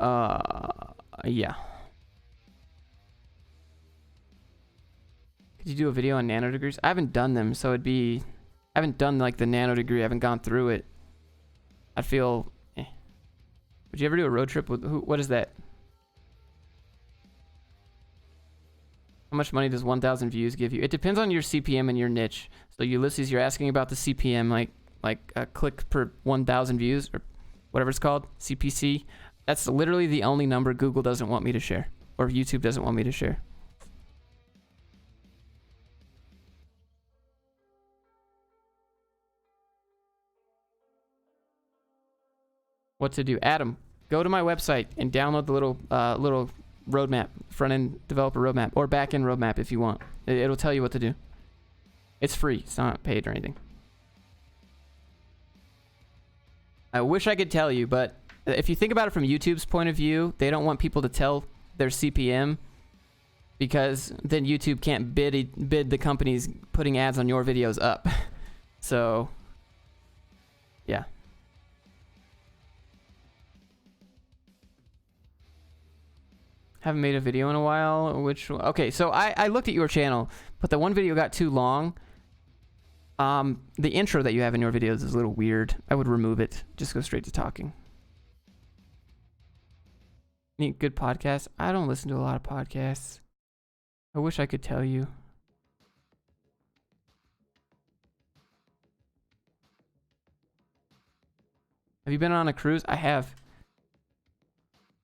Yeah. Could you do a video on nanodegrees? I haven't done them, so I haven't done like the nanodegree. I haven't gone through it. I feel, Would you ever do a road trip with who? What is that? How much money does 1,000 views give you? It depends on your CPM and your niche. So Ulysses, you're asking about the CPM, like a click per 1,000 views or whatever it's called, CPC. That's literally the only number Google doesn't want me to share, or YouTube doesn't want me to share. What to do? Adam, go to my website and download the little roadmap, front-end developer roadmap, or back-end roadmap if you want. It'll tell you what to do. It's free. It's not paid or anything. I wish I could tell you, but if you think about it from YouTube's point of view, they don't want people to tell their CPM because then YouTube can't bid the companies putting ads on your videos up. So, yeah. Haven't made a video in a while. Okay, so I looked at your channel, but the one video got too long. The intro that you have in your videos is a little weird. I would remove it. Just go straight to talking. Need good podcasts? I don't listen to a lot of podcasts. I wish I could tell you. Have you been on a cruise? I have.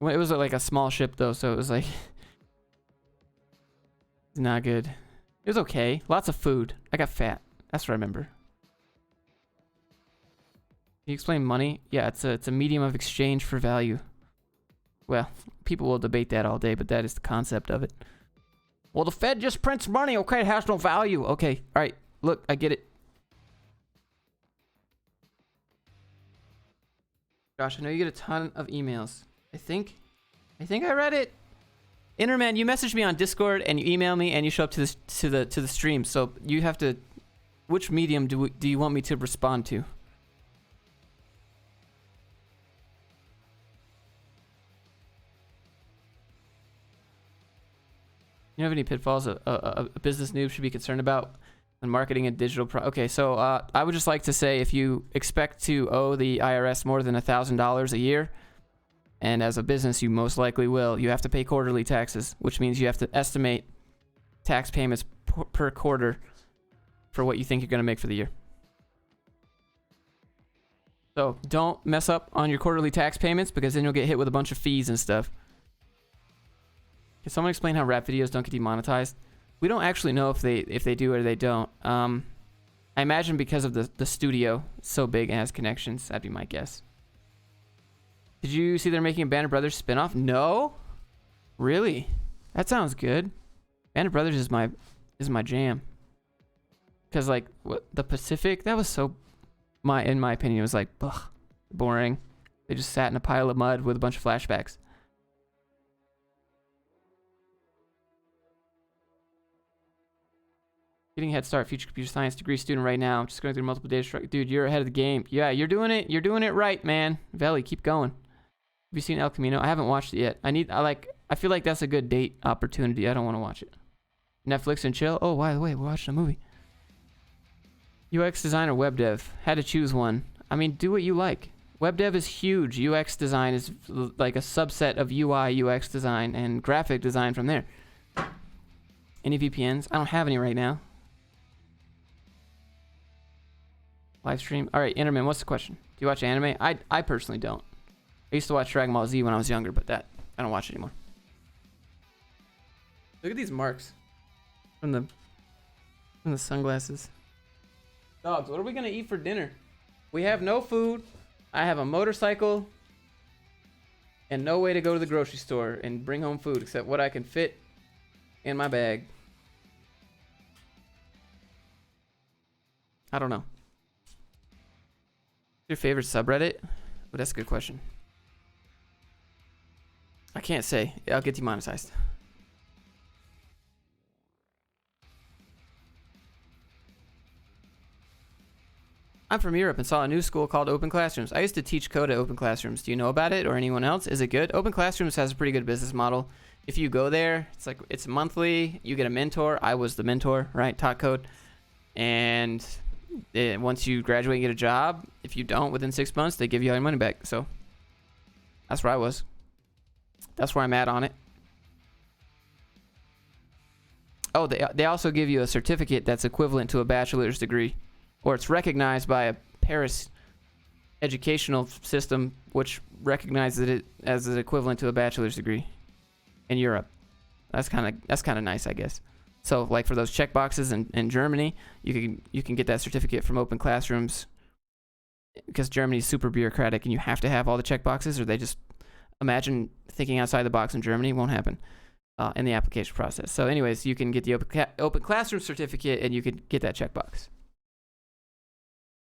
Well, it was like a small ship though, so it was like not good. It was okay. Lots of food. I got fat. That's what I remember. Can you explain money? Yeah, it's a medium of exchange for value. Well, people will debate that all day, but that is the concept of it. Well, the Fed just prints money. Okay, it has no value. Okay, all right. Look, I get it. Gosh, I know you get a ton of emails. I think I read it. Interman, you messaged me on Discord and you email me and you show up to the stream. So you have to. Which medium do you want me to respond to? You know have any pitfalls a business noob should be concerned about when marketing a digital okay, so I would just like to say if you expect to owe the IRS more than $1,000 a year, and as a business you most likely will, you have to pay quarterly taxes, which means you have to estimate tax payments per quarter for what you think you're going to make for the year. So don't mess up on your quarterly tax payments because then you'll get hit with a bunch of fees and stuff. Can someone explain how rap videos don't get demonetized? We don't actually know if they do or they don't. I imagine because of the studio so big and has connections. That'd be my guess. Did you see they're making a Band of Brothers spinoff? No? Really? That sounds good. Band of Brothers is my jam. Because like what the Pacific, that was so in my opinion it was like ugh, boring. They just sat in a pile of mud with a bunch of flashbacks. Getting a head start, future computer science degree student right now. Just going through multiple data. Dude, you're ahead of the game. Yeah, you're doing it. You're doing it right, man. Valley, keep going. Have you seen El Camino? I haven't watched it yet. I feel like that's a good date opportunity. I don't want to watch it. Netflix and chill. Oh, by the way, we're watching a movie. UX design or web dev? Had to choose one. I mean, do what you like. Web dev is huge. UX design is like a subset of UI UX design and graphic design from there. Any VPNs? I don't have any right now. Live stream. All right, Interman, what's the question? Do you watch anime? I personally don't. I used to watch Dragon Ball Z when I was younger, but I don't watch it anymore. Look at these marks from the sunglasses. Dogs, what are we gonna eat for dinner? We have no food. I have a motorcycle and no way to go to the grocery store and bring home food except what I can fit in my bag. I don't know. Your favorite subreddit? Oh, that's a good question. I can't say. I'll get demonetized. I'm from Europe and saw a new school called Open Classrooms. I used to teach code at Open Classrooms. Do you know about it or anyone else? Is it good? Open Classrooms has a pretty good business model. If you go there, it's monthly. You get a mentor. I was the mentor, right? Taught code. And once you graduate and get a job, if you don't within 6 months, they give you all your money back. So that's where I was. That's where I'm at on it. Oh, they also give you a certificate that's equivalent to a bachelor's degree, or it's recognized by a Paris educational system, which recognizes it as an equivalent to a bachelor's degree in Europe. That's kind of nice, I guess. So, like for those check boxes in Germany, you can get that certificate from Open Classrooms because Germany is super bureaucratic and you have to have all the check boxes, or they just imagine thinking outside the box in Germany won't happen in the application process. So, anyways, you can get the Open Classroom certificate and you can get that checkbox.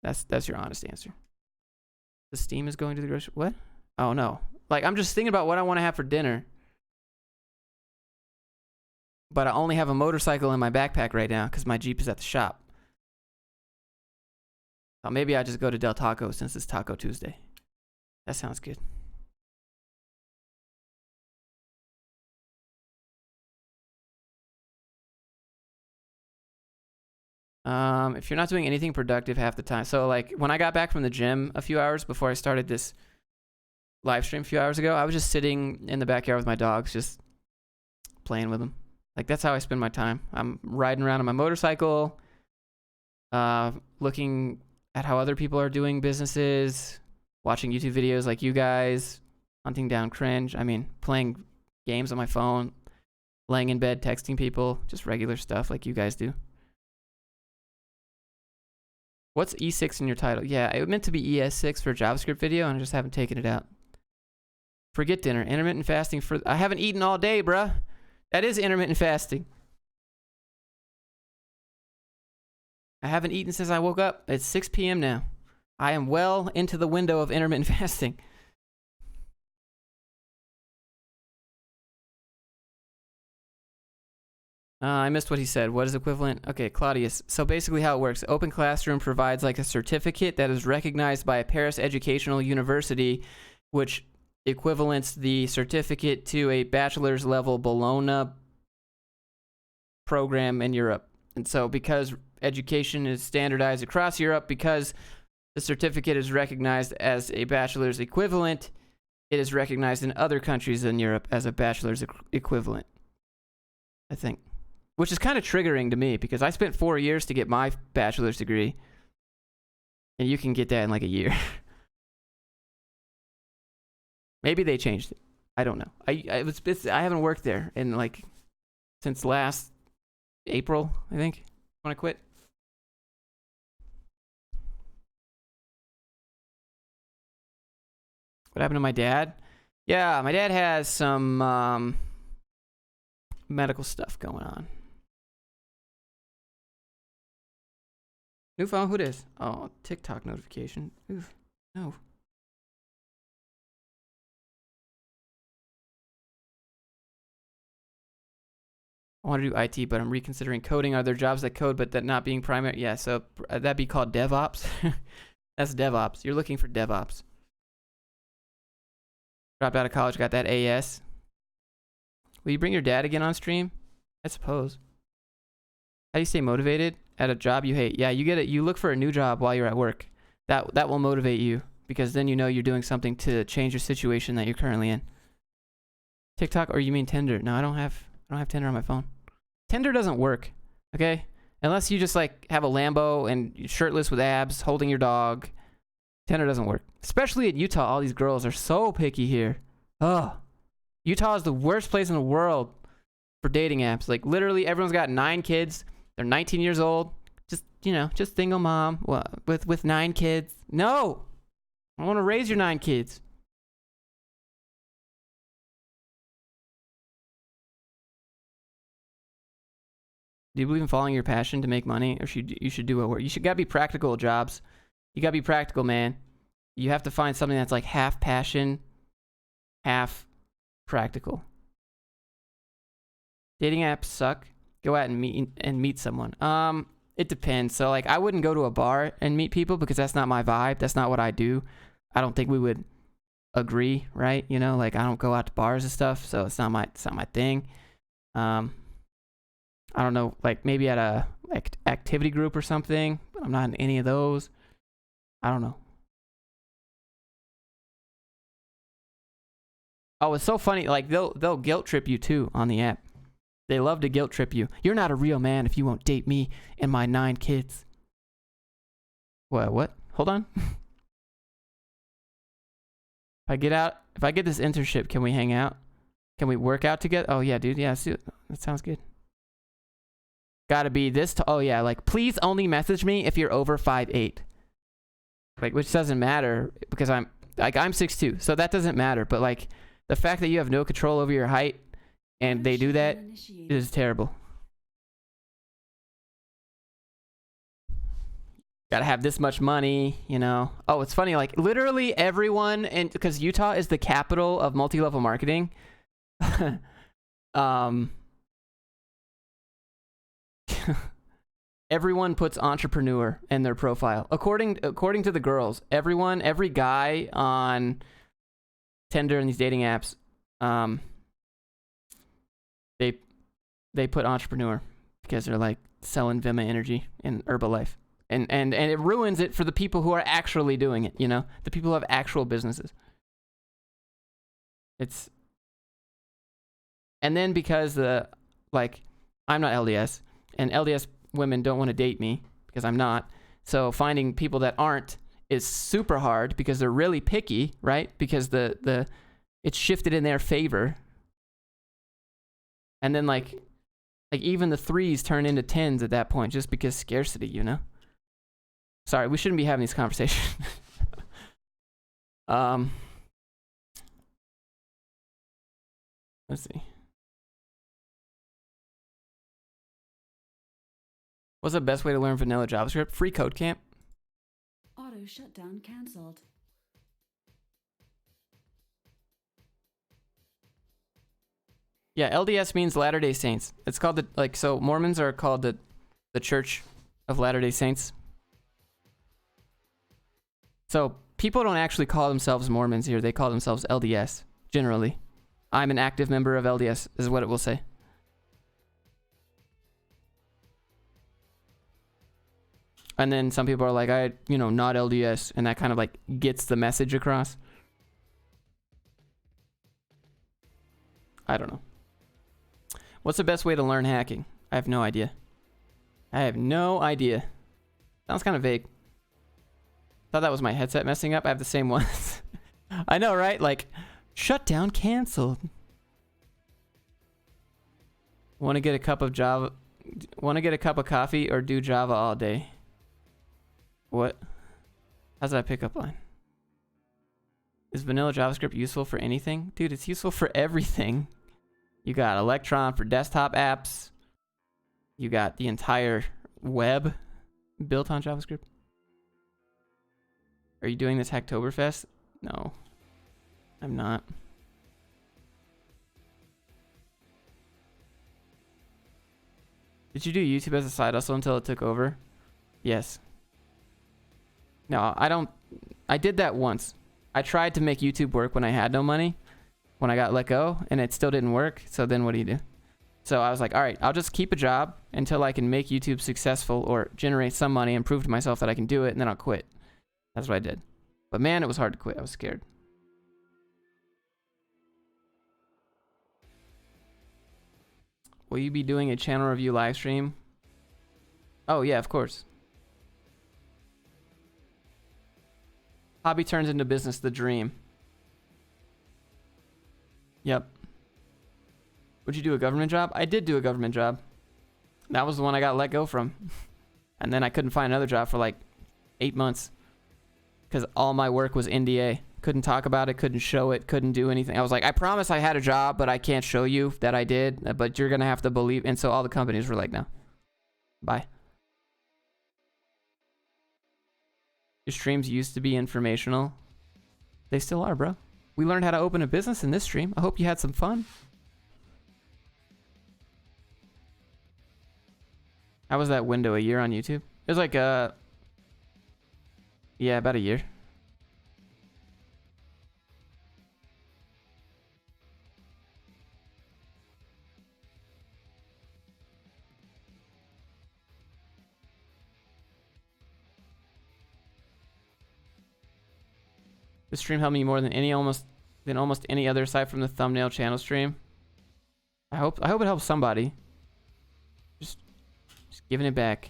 That's your honest answer. The Steam is going to the grocery. What? Oh no! Like I'm just thinking about what I want to have for dinner. But I only have a motorcycle in my backpack right now because my Jeep is at the shop. So maybe I just go to Del Taco since it's Taco Tuesday. That sounds good. If you're not doing anything productive half the time. So like when I got back from the gym a few hours before I started this live stream a few hours ago, I was just sitting in the backyard with my dogs, just playing with them. Like, that's how I spend my time. I'm riding around on my motorcycle, looking at how other people are doing businesses, watching YouTube videos like you guys, hunting down cringe. I mean, playing games on my phone, laying in bed, texting people, just regular stuff like you guys do. What's E6 in your title? Yeah, it meant to be ES6 for a JavaScript video, and I just haven't taken it out. Forget dinner. Intermittent fasting for... I haven't eaten all day, bruh. That is intermittent fasting. I haven't eaten since I woke up. It's 6 p.m. now. I am well into the window of intermittent fasting. I missed what he said. What is equivalent? Okay, Claudius. So basically how it works. Open Classroom provides like a certificate that is recognized by a Paris educational university, which equivalents the certificate to a bachelor's level Bologna program in Europe. And so because education is standardized across Europe, because the certificate is recognized as a bachelor's equivalent, it is recognized in other countries in Europe as a bachelor's equivalent, I think. Which is kind of triggering to me because I spent 4 years to get my bachelor's degree, and you can get that in like a year. Maybe they changed it. I don't know. I haven't worked there in like since last April, I think, when I quit. What happened to my dad? Yeah, my dad has some medical stuff going on. New phone? Who this? Oh, TikTok notification. Oof, no. I want to do IT, but I'm reconsidering coding. Are there jobs that code, but that not being primary? Yeah, so that'd be called DevOps. That's DevOps. You're looking for DevOps. Dropped out of college, got that AS. Will you bring your dad again on stream? I suppose. How do you stay motivated at a job you hate? Yeah, you get it. You look for a new job while you're at work. That will motivate you because then you know you're doing something to change your situation that you're currently in. TikTok, or you mean Tinder? No, I don't have Tinder on my phone. Tinder doesn't work, okay? Unless you just like have a Lambo and shirtless with abs, holding your dog. Tinder doesn't work. Especially in Utah, all these girls are so picky here. Oh, Utah is the worst place in the world for dating apps. Like literally, everyone's got 9 kids. They're 19 years old. Just single mom with 9 kids. No, I want to raise your 9 kids. Do you believe in following your passion to make money, or you should do what work? You should gotta be practical with jobs. You gotta be practical, man. You have to find something that's like half passion, half practical. Dating apps suck. Go out and meet someone. It depends. So like I wouldn't go to a bar and meet people because that's not my vibe. That's not what I do. I don't think we would agree, right? You know, like I don't go out to bars and stuff, so it's not my thing. I don't know, like maybe at a activity group or something, but I'm not in any of those. I don't know. Oh, it's so funny. Like they'll guilt trip you too on the app. They love to guilt trip you. You're not a real man if you won't date me and my 9 kids. What? Hold on. If I get this internship, can we hang out? Can we work out together? Oh yeah, dude. Yeah, that sounds good. Gotta be this. Oh yeah, like please only message me if you're over 5'8". Like, which doesn't matter because I'm 6'2", so that doesn't matter. But like the fact that you have no control over your height and they do that is terrible. Gotta have this much money, you know. Oh, it's funny, like literally everyone, and because Utah is the capital of multi-level marketing, everyone puts entrepreneur in their profile. According to the girls, every guy on Tinder and these dating apps, they put entrepreneur because they're like selling Vima energy and Herbalife. And it ruins it for the people who are actually doing it, you know? The people who have actual businesses. And then because I'm not LDS, and LDS women don't want to date me because I'm not. So finding people that aren't is super hard because they're really picky, right? Because it's shifted in their favor. And then like even the 3s turn into 10s at that point just because scarcity, you know? Sorry, we shouldn't be having these conversations. Let's see. What's the best way to learn vanilla JavaScript? Free code camp. Auto shutdown cancelled. Yeah, LDS means Latter-day Saints. It's called so Mormons are called the Church of Latter-day Saints. So people don't actually call themselves Mormons here. They call themselves LDS, generally. I'm an active member of LDS, is what it will say. And then some people are like, not LDS, and that kind of like gets the message across. I don't know. What's the best way to learn hacking? I have no idea. Sounds kind of vague. Thought that was my headset messing up. I have the same ones. I know, right? Like, shutdown canceled. Want to get a cup of coffee or do Java all day? What? How's that pickup line? Is vanilla JavaScript useful for anything? Dude, it's useful for everything. You got Electron for desktop apps. You got the entire web built on JavaScript. Are you doing this Hacktoberfest? No, I'm not. Did you do YouTube as a side hustle until it took over? Yes. No, I did that once. I tried to make YouTube work when I had no money, when I got let go, and it still didn't work. So then what do you do? So I was like, all right, I'll just keep a job until I can make YouTube successful or generate some money and prove to myself that I can do it, and then I'll quit. That's what I did. But man, it was hard to quit. I was scared. Will you be doing a channel review live stream? Oh yeah, of course. Hobby turns into business, the dream. Yep. Would you do a government job? I did do a government job. That was the one I got let go from. And then I couldn't find another job for like 8 months. Because all my work was NDA. Couldn't talk about it, couldn't show it, couldn't do anything. I was like, I promise I had a job, but I can't show you that I did. But you're going to have to believe. And so all the companies were like, no. Bye. Your streams used to be informational. They still are, bro. We learned how to open a business in this stream. I hope you had some fun. How was that window? A year on YouTube? It was like yeah, about a year. This stream helped me more than almost any other aside from the thumbnail channel stream. I hope it helps somebody. Just giving it back.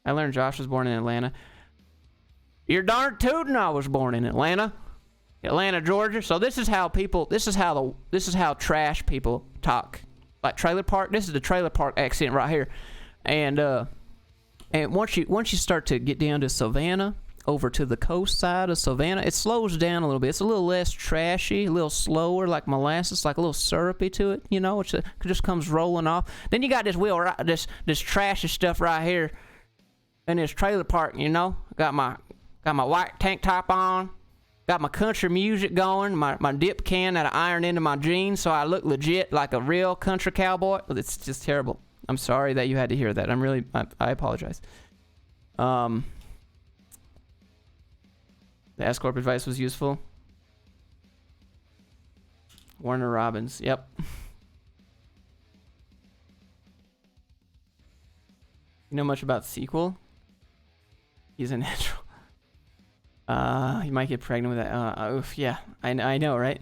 I learned Josh was born in Atlanta. You're darn tootin' I was born in Atlanta, Georgia. So this is how trash people talk. Like trailer park. This is the trailer park accent right here. And once you start to get down to Savannah, over to the coast side of Savannah, it slows down a little bit. It's a little less trashy, a little slower, like molasses, like a little syrupy to it, you know, it just comes rolling off. Then you got this trashy stuff right here in this trailer park, you know. Got my white tank top on, got my country music going, my dip can that I ironed into my jeans so I look legit like a real country cowboy. It's just terrible. I'm sorry that you had to hear that. I apologize. The S Corp advice was useful. Warner Robbins. Yep. You know much about sequel? He's a natural. You might get pregnant with that. Oof, yeah, I know, right?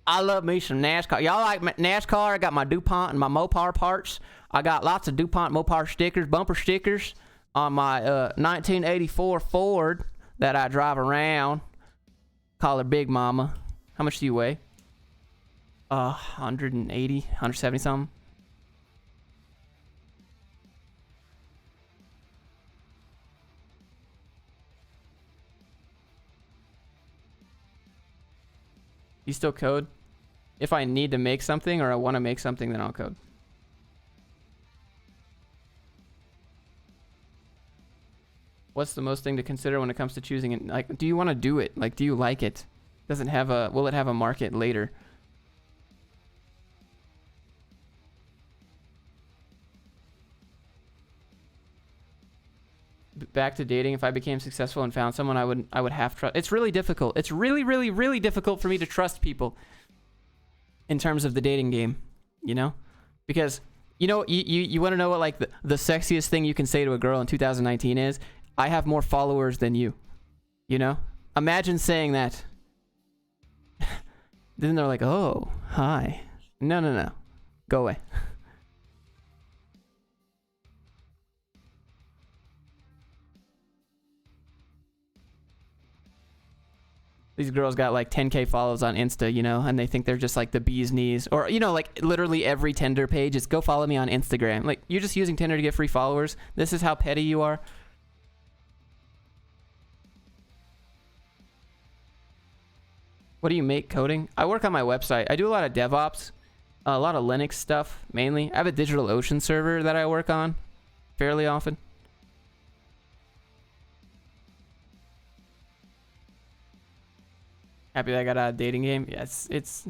I love me some NASCAR. Y'all like NASCAR? I got my DuPont and my Mopar parts. I got lots of DuPont Mopar stickers, bumper stickers on my 1984 Ford that I drive around. Call her Big Mama. How much do you weigh? 180, 170 something. You still code? If I need to make something or I want to make something, then I'll code. What's the most thing to consider when it comes to choosing it? Like, do you want to do it? Like, do you like it? Will it have a market later? Back to dating. If I became successful and found someone, I would have trust. It's really difficult. It's really, really, really difficult for me to trust people in terms of the dating game, you know? Because, you know, you want to know what, like, the sexiest thing you can say to a girl in 2019 is? I have more followers than you. You know? Imagine saying that. Then they're like, oh, hi. No. Go away. These girls got like 10K follows on Insta, you know, and they think they're just like the bee's knees. Or, you know, like literally every Tinder page is go follow me on Instagram. Like, you're just using Tinder to get free followers. This is how petty you are. What do you make coding? I work on my website. I do a lot of DevOps, a lot of Linux stuff, mainly. I have a DigitalOcean server that I work on fairly often. Happy that I got a dating game. Yeah, it's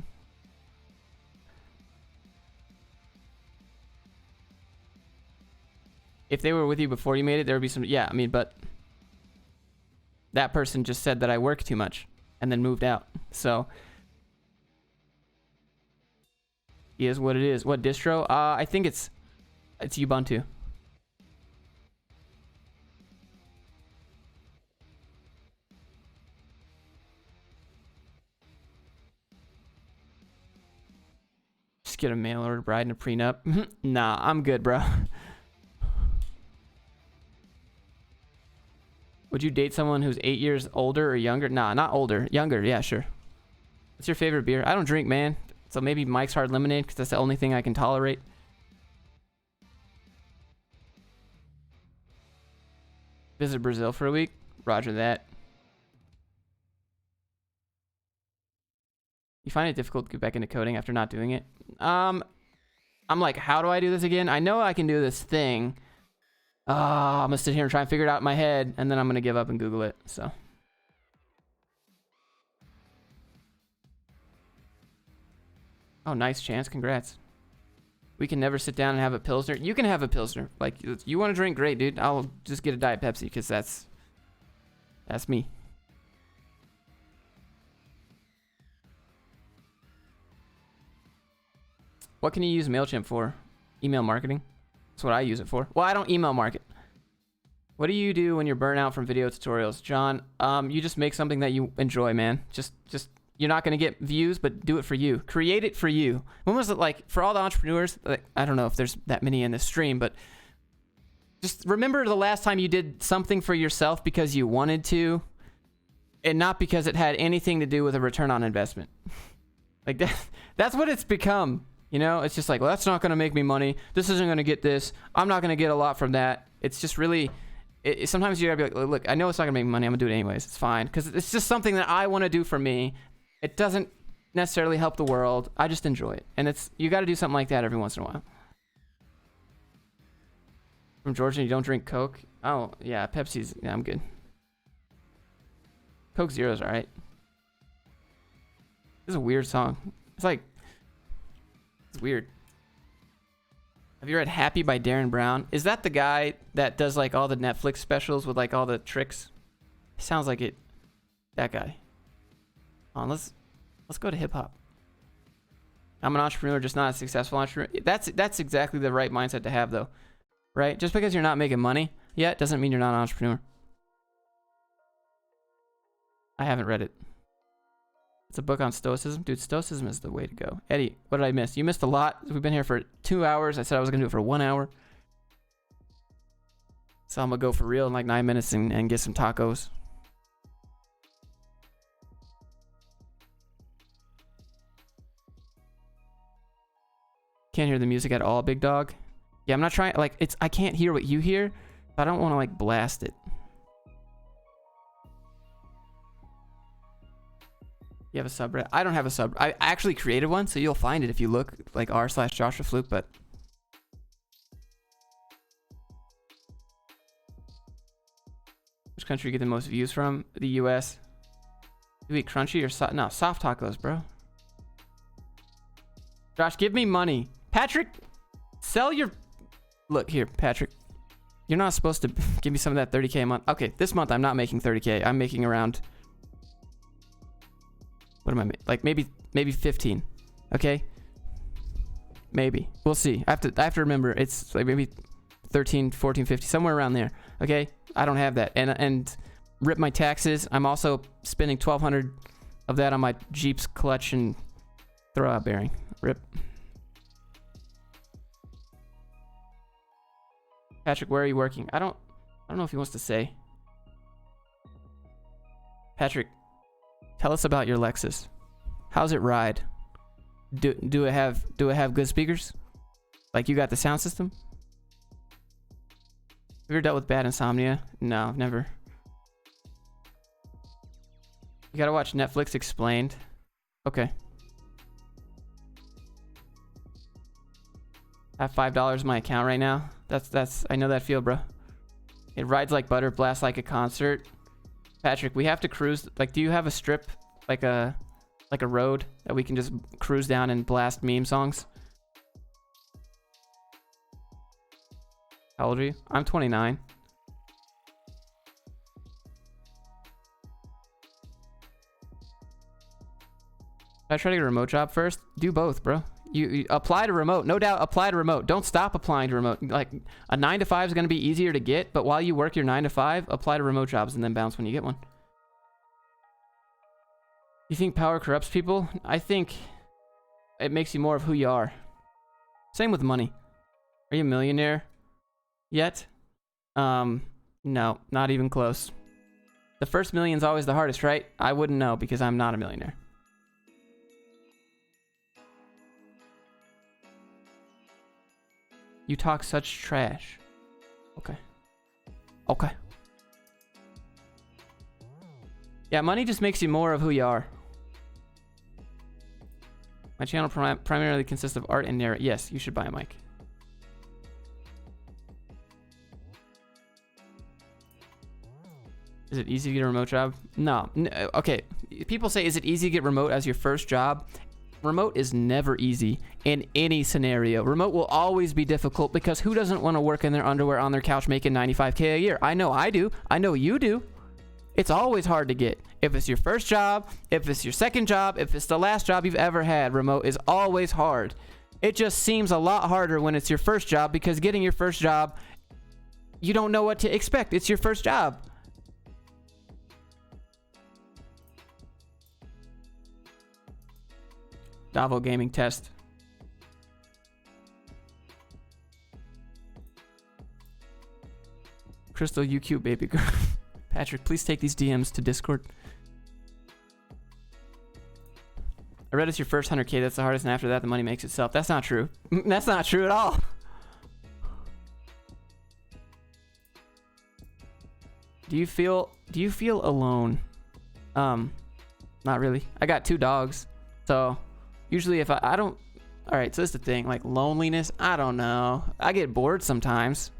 if they were with you before you made it, there would be some. Yeah, I mean, but that person just said that I work too much and then moved out. So it is what it is. What distro? I think it's Ubuntu. Just get a mail order bride and a prenup. Nah, I'm good, bro. Would you date someone who's 8 years older or younger? Nah, not older. Younger, yeah, sure. What's your favorite beer? I don't drink, man. So maybe Mike's Hard Lemonade, because that's the only thing I can tolerate. Visit Brazil for a week? Roger that. You find it difficult to get back into coding after not doing it? I'm like, how do I do this again? I know I can do this thing. I'm gonna sit here and try and figure it out in my head, and then I'm gonna give up and Google it. So. Oh, nice chance. Congrats. We can never sit down and have a Pilsner. You can have a Pilsner. Like, you want to drink? Great, dude. I'll just get a Diet Pepsi because that's me. What can you use MailChimp for? Email marketing. That's what I use it for. Well, I don't email market. What do you do when you're burnt out from video tutorials? John, you just make something that you enjoy, man. Just you're not going to get views, but do it for you. Create it for you. When was it, like, for all the entrepreneurs, like, I don't know if there's that many in this stream, but just remember the last time you did something for yourself because you wanted to, and not because it had anything to do with a return on investment. Like, that's what it's become. You know, it's just like, well, that's not going to make me money. This isn't going to get this. I'm not going to get a lot from that. It's just really, sometimes you got to be like, look, I know it's not going to make me money. I'm going to do it anyways. It's fine. Because it's just something that I want to do for me. It doesn't necessarily help the world. I just enjoy it. And you got to do something like that every once in a while. From Georgia, you don't drink Coke? Oh, yeah, Pepsi's, yeah, I'm good. Coke Zero's all right. This is a weird song. It's like, it's weird. Have you read Happy by Darren Brown? Is that the guy that does like all the Netflix specials with like all the tricks? Sounds like it. That guy. Let's go to hip hop. I'm an entrepreneur, just not a successful entrepreneur. That's exactly the right mindset to have, though, right? Just because you're not making money yet doesn't mean you're not an entrepreneur. I haven't read it. It's a book on stoicism. Dude, stoicism is the way to go. Eddie, what did I miss? You missed a lot. We've been here for 2 hours. I said I was going to do it for 1 hour. So I'm going to go for real in like 9 minutes and get some tacos. Can't hear the music at all, big dog. Yeah, I'm not trying, like, I can't hear what you hear, but I don't want to like blast it. You have a subreddit? I don't have a sub. I actually created one, so you'll find it if you look like r/Joshua Fluke, but which country you get the most views from? The US. You eat crunchy or no, soft tacos, bro. Josh, give me money. Patrick, sell your... Look, here, Patrick. You're not supposed to give me some of that 30K a month. Okay, this month I'm not making 30K. I'm making around... What am I making? Like, maybe 15. Okay? Maybe. We'll see. I have to remember, it's like maybe 13, 14, 15, somewhere around there. Okay? I don't have that. And rip my taxes. I'm also spending $1,200 of that on my Jeep's clutch and throwout bearing. Rip. Patrick, where are you working? I don't know if he wants to say. Patrick, tell us about your Lexus. How's it ride? Do it have good speakers? Like, you got the sound system? Have you ever dealt with bad insomnia? No, never. You gotta watch Netflix Explained. Okay. I have $5 in my account right now. That's I know that feel, bro. It rides like butter, blasts like a concert. Patrick, we have to cruise. Like, do you have a strip, like a road that we can just cruise down and blast meme songs? How old are you? I'm 29. Should I try to get a remote job first? Do both, bro. You apply to remote. No doubt, apply to remote. Don't stop applying to remote. Like, a 9 to 5 is going to be easier to get, but while you work your 9 to 5, apply to remote jobs and then bounce when you get one. You think power corrupts people? I think it makes you more of who you are. Same with money. Are you a millionaire yet? No, not even close. The first million's always the hardest, right? I wouldn't know because I'm not a millionaire. You talk such trash. Okay. Okay. Yeah, money just makes you more of who you are. My channel primarily consists of art and narrative. Yes, you should buy a mic. Is it easy to get a remote job? No. Okay. People say, is it easy to get remote as your first job? Remote is never easy in any scenario. Remote will always be difficult because who doesn't want to work in their underwear on their couch making $95K a year? I know I do. I know you do. It's always hard to get. If it's your first job, if it's your second job, if it's the last job you've ever had, remote is always hard. It just seems a lot harder when it's your first job because getting your first job, you don't know what to expect. It's your first job. Davo gaming test. Crystal, you cute baby girl. Patrick, please take these DMs to Discord. I read it's your first 100K. That's the hardest, and after that, the money makes itself. That's not true. That's not true at all. Do you feel alone? Not really. I got 2 dogs, so usually if I don't. All right, so this is the thing. Like loneliness, I don't know. I get bored sometimes.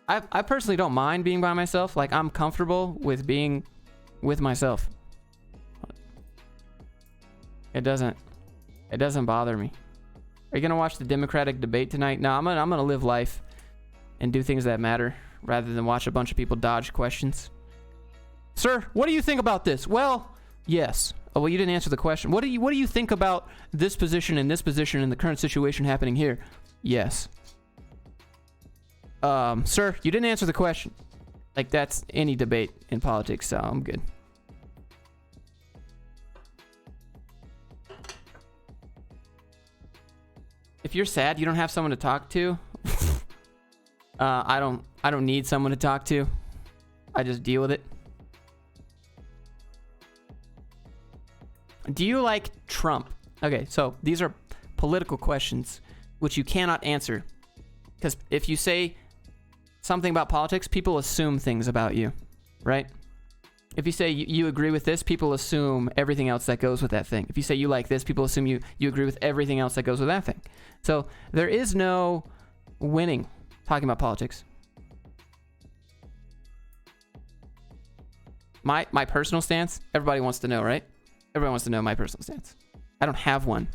I personally don't mind being by myself. Like I'm comfortable with being with myself. It doesn't bother me. Are you gonna watch the Democratic debate tonight? No, I'm gonna live life and do things that matter rather than watch a bunch of people dodge questions. Sir, what do you think about this? Well, yes. Oh, well, you didn't answer the question. What do you think about this position and the current situation happening here? Yes. Sir, you didn't answer the question. Like that's any debate in politics, so I'm good. If you're sad, you don't have someone to talk to. I don't need someone to talk to. I just deal with it. Do you like Trump? Okay, so these are political questions which you cannot answer. Because if you say something about politics, people assume things about you, right? If you say you agree with this, people assume everything else that goes with that thing. If you say you like this, people assume you agree with everything else that goes with that thing. So there is no winning talking about politics. My personal stance, everybody wants to know, right? Everyone wants to know my personal stance. I don't have one.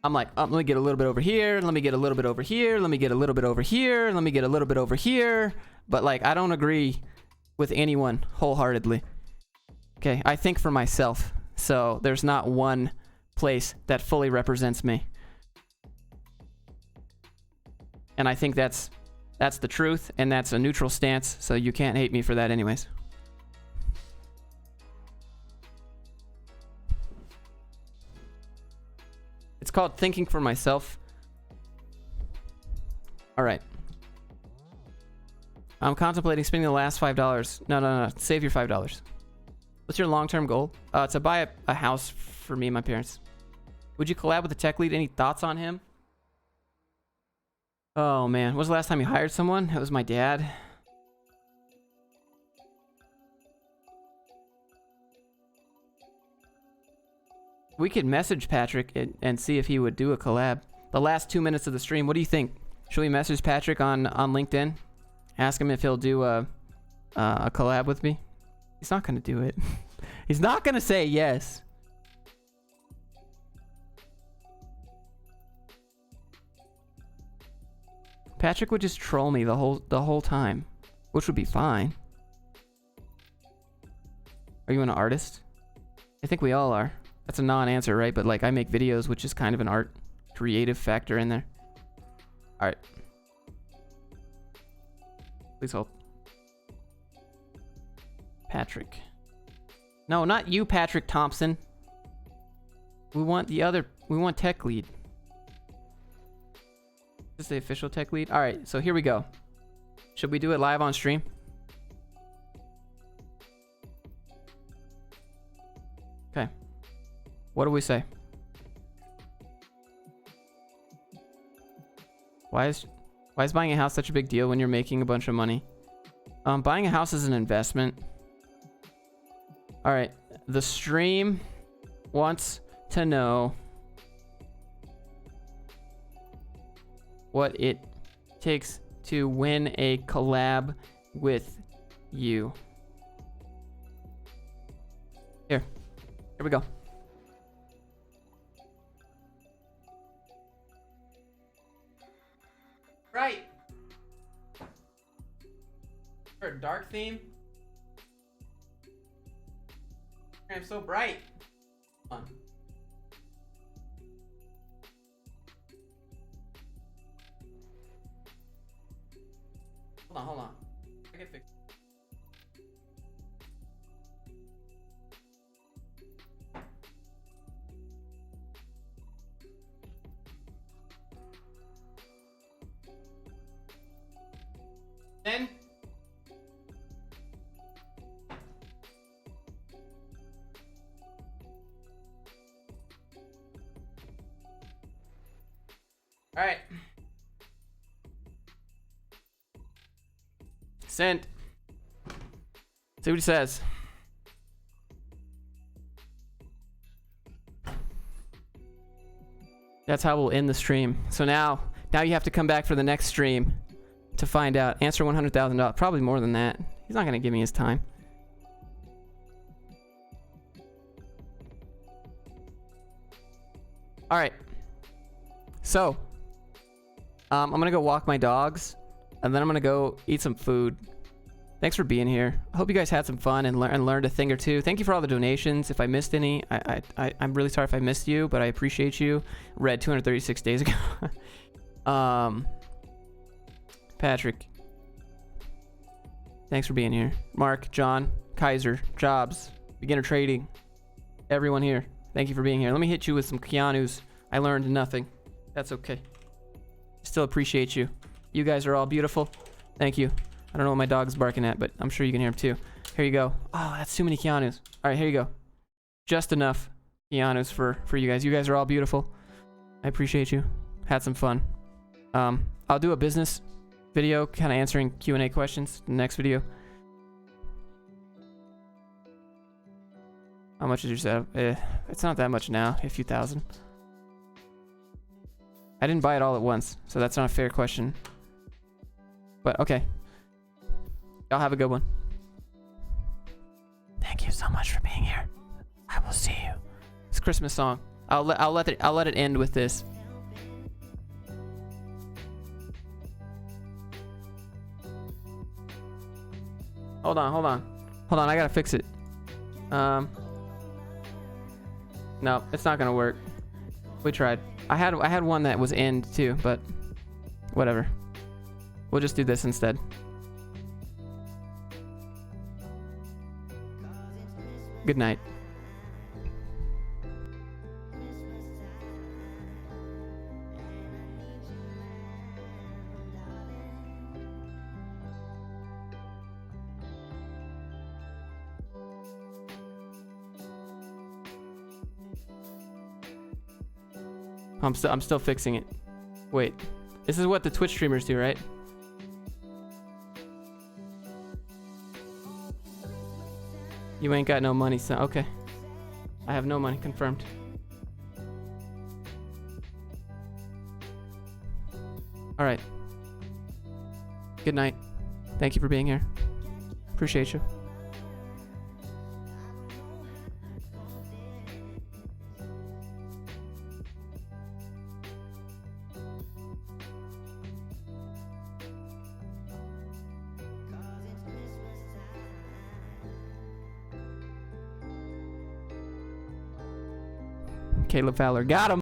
I'm like, let me get a little bit over here. Let me get a little bit over here. Let me get a little bit over here. Let me get a little bit over here. But like, I don't agree with anyone wholeheartedly. Okay, I think for myself. So there's not one place that fully represents me. And I think that's the truth, and that's a neutral stance, so you can't hate me for that anyways. It's called thinking for myself. All right. I'm contemplating spending the last $5. No. Save your $5. What's your long-term goal? To buy a house for me and my parents. Would you collab with the tech lead? Any thoughts on him? Oh, man. When was the last time you hired someone? It was my dad. We could message Patrick and see if he would do a collab. The last 2 minutes of the stream, what do you think? Should we message Patrick on LinkedIn? Ask him if he'll do a collab with me? He's not going to do it. He's not going to say yes. Patrick would just troll me the whole time, which would be fine. Are you an artist? I think we all are. That's a non-answer, right? But like I make videos, which is kind of an art creative factor in there. All right. Please hold. Patrick. No, not you, Patrick Thompson. We want tech lead. Is this the official tech lead? All right, so here we go. Should we do it live on stream? Okay. What do we say? Why is buying a house such a big deal when you're making a bunch of money? Buying a house is an investment. All right, the stream wants to know what it takes to win a collab with you. Here we go. Right. For a dark theme. I'm so bright. Hold on. Hold on. I can fix it. Then all right. Sent. See what he says. That's how we'll end the stream. So now you have to come back for the next stream to find out. Answer $100,000. Probably more than that. He's not going to give me his time. All right. So, I'm going to go walk my dogs, and then I'm going to go eat some food. Thanks for being here. I hope you guys had some fun and learned a thing or two. Thank you for all the donations. If I missed any, I'm really sorry if I missed you, but I appreciate you. Read 236 days ago. Patrick, thanks for being here. Mark, John, Kaiser, Jobs, Beginner Trading, everyone here, thank you for being here. Let me hit you with some Keanu's. I learned nothing. That's okay. Still appreciate you. You guys are all beautiful. Thank you. I don't know what my dog's barking at, but I'm sure you can hear him too. Here you go. Oh, that's too many Keanu's. All right, here you go. Just enough Keanu's for you guys. You guys are all beautiful. I appreciate you. Had some fun. I'll do a business video kind of answering Q&A questions in the next video. How much is your setup? It's not that much now, a few thousand. I didn't buy it all at once, so that's not a fair question. But okay. Y'all have a good one. Thank you so much for being here. I will see you. It's a Christmas song. I'll let it end with this. Hold on. I gotta fix it. No, it's not gonna work. We tried. I had one that was end too, but whatever. We'll just do this instead. Good night. I'm still fixing it. Wait. This is what the Twitch streamers do, right? You ain't got no money, so okay. I have no money, confirmed. All right. Good night. Thank you for being here. Appreciate you. Caleb Fowler. Got him.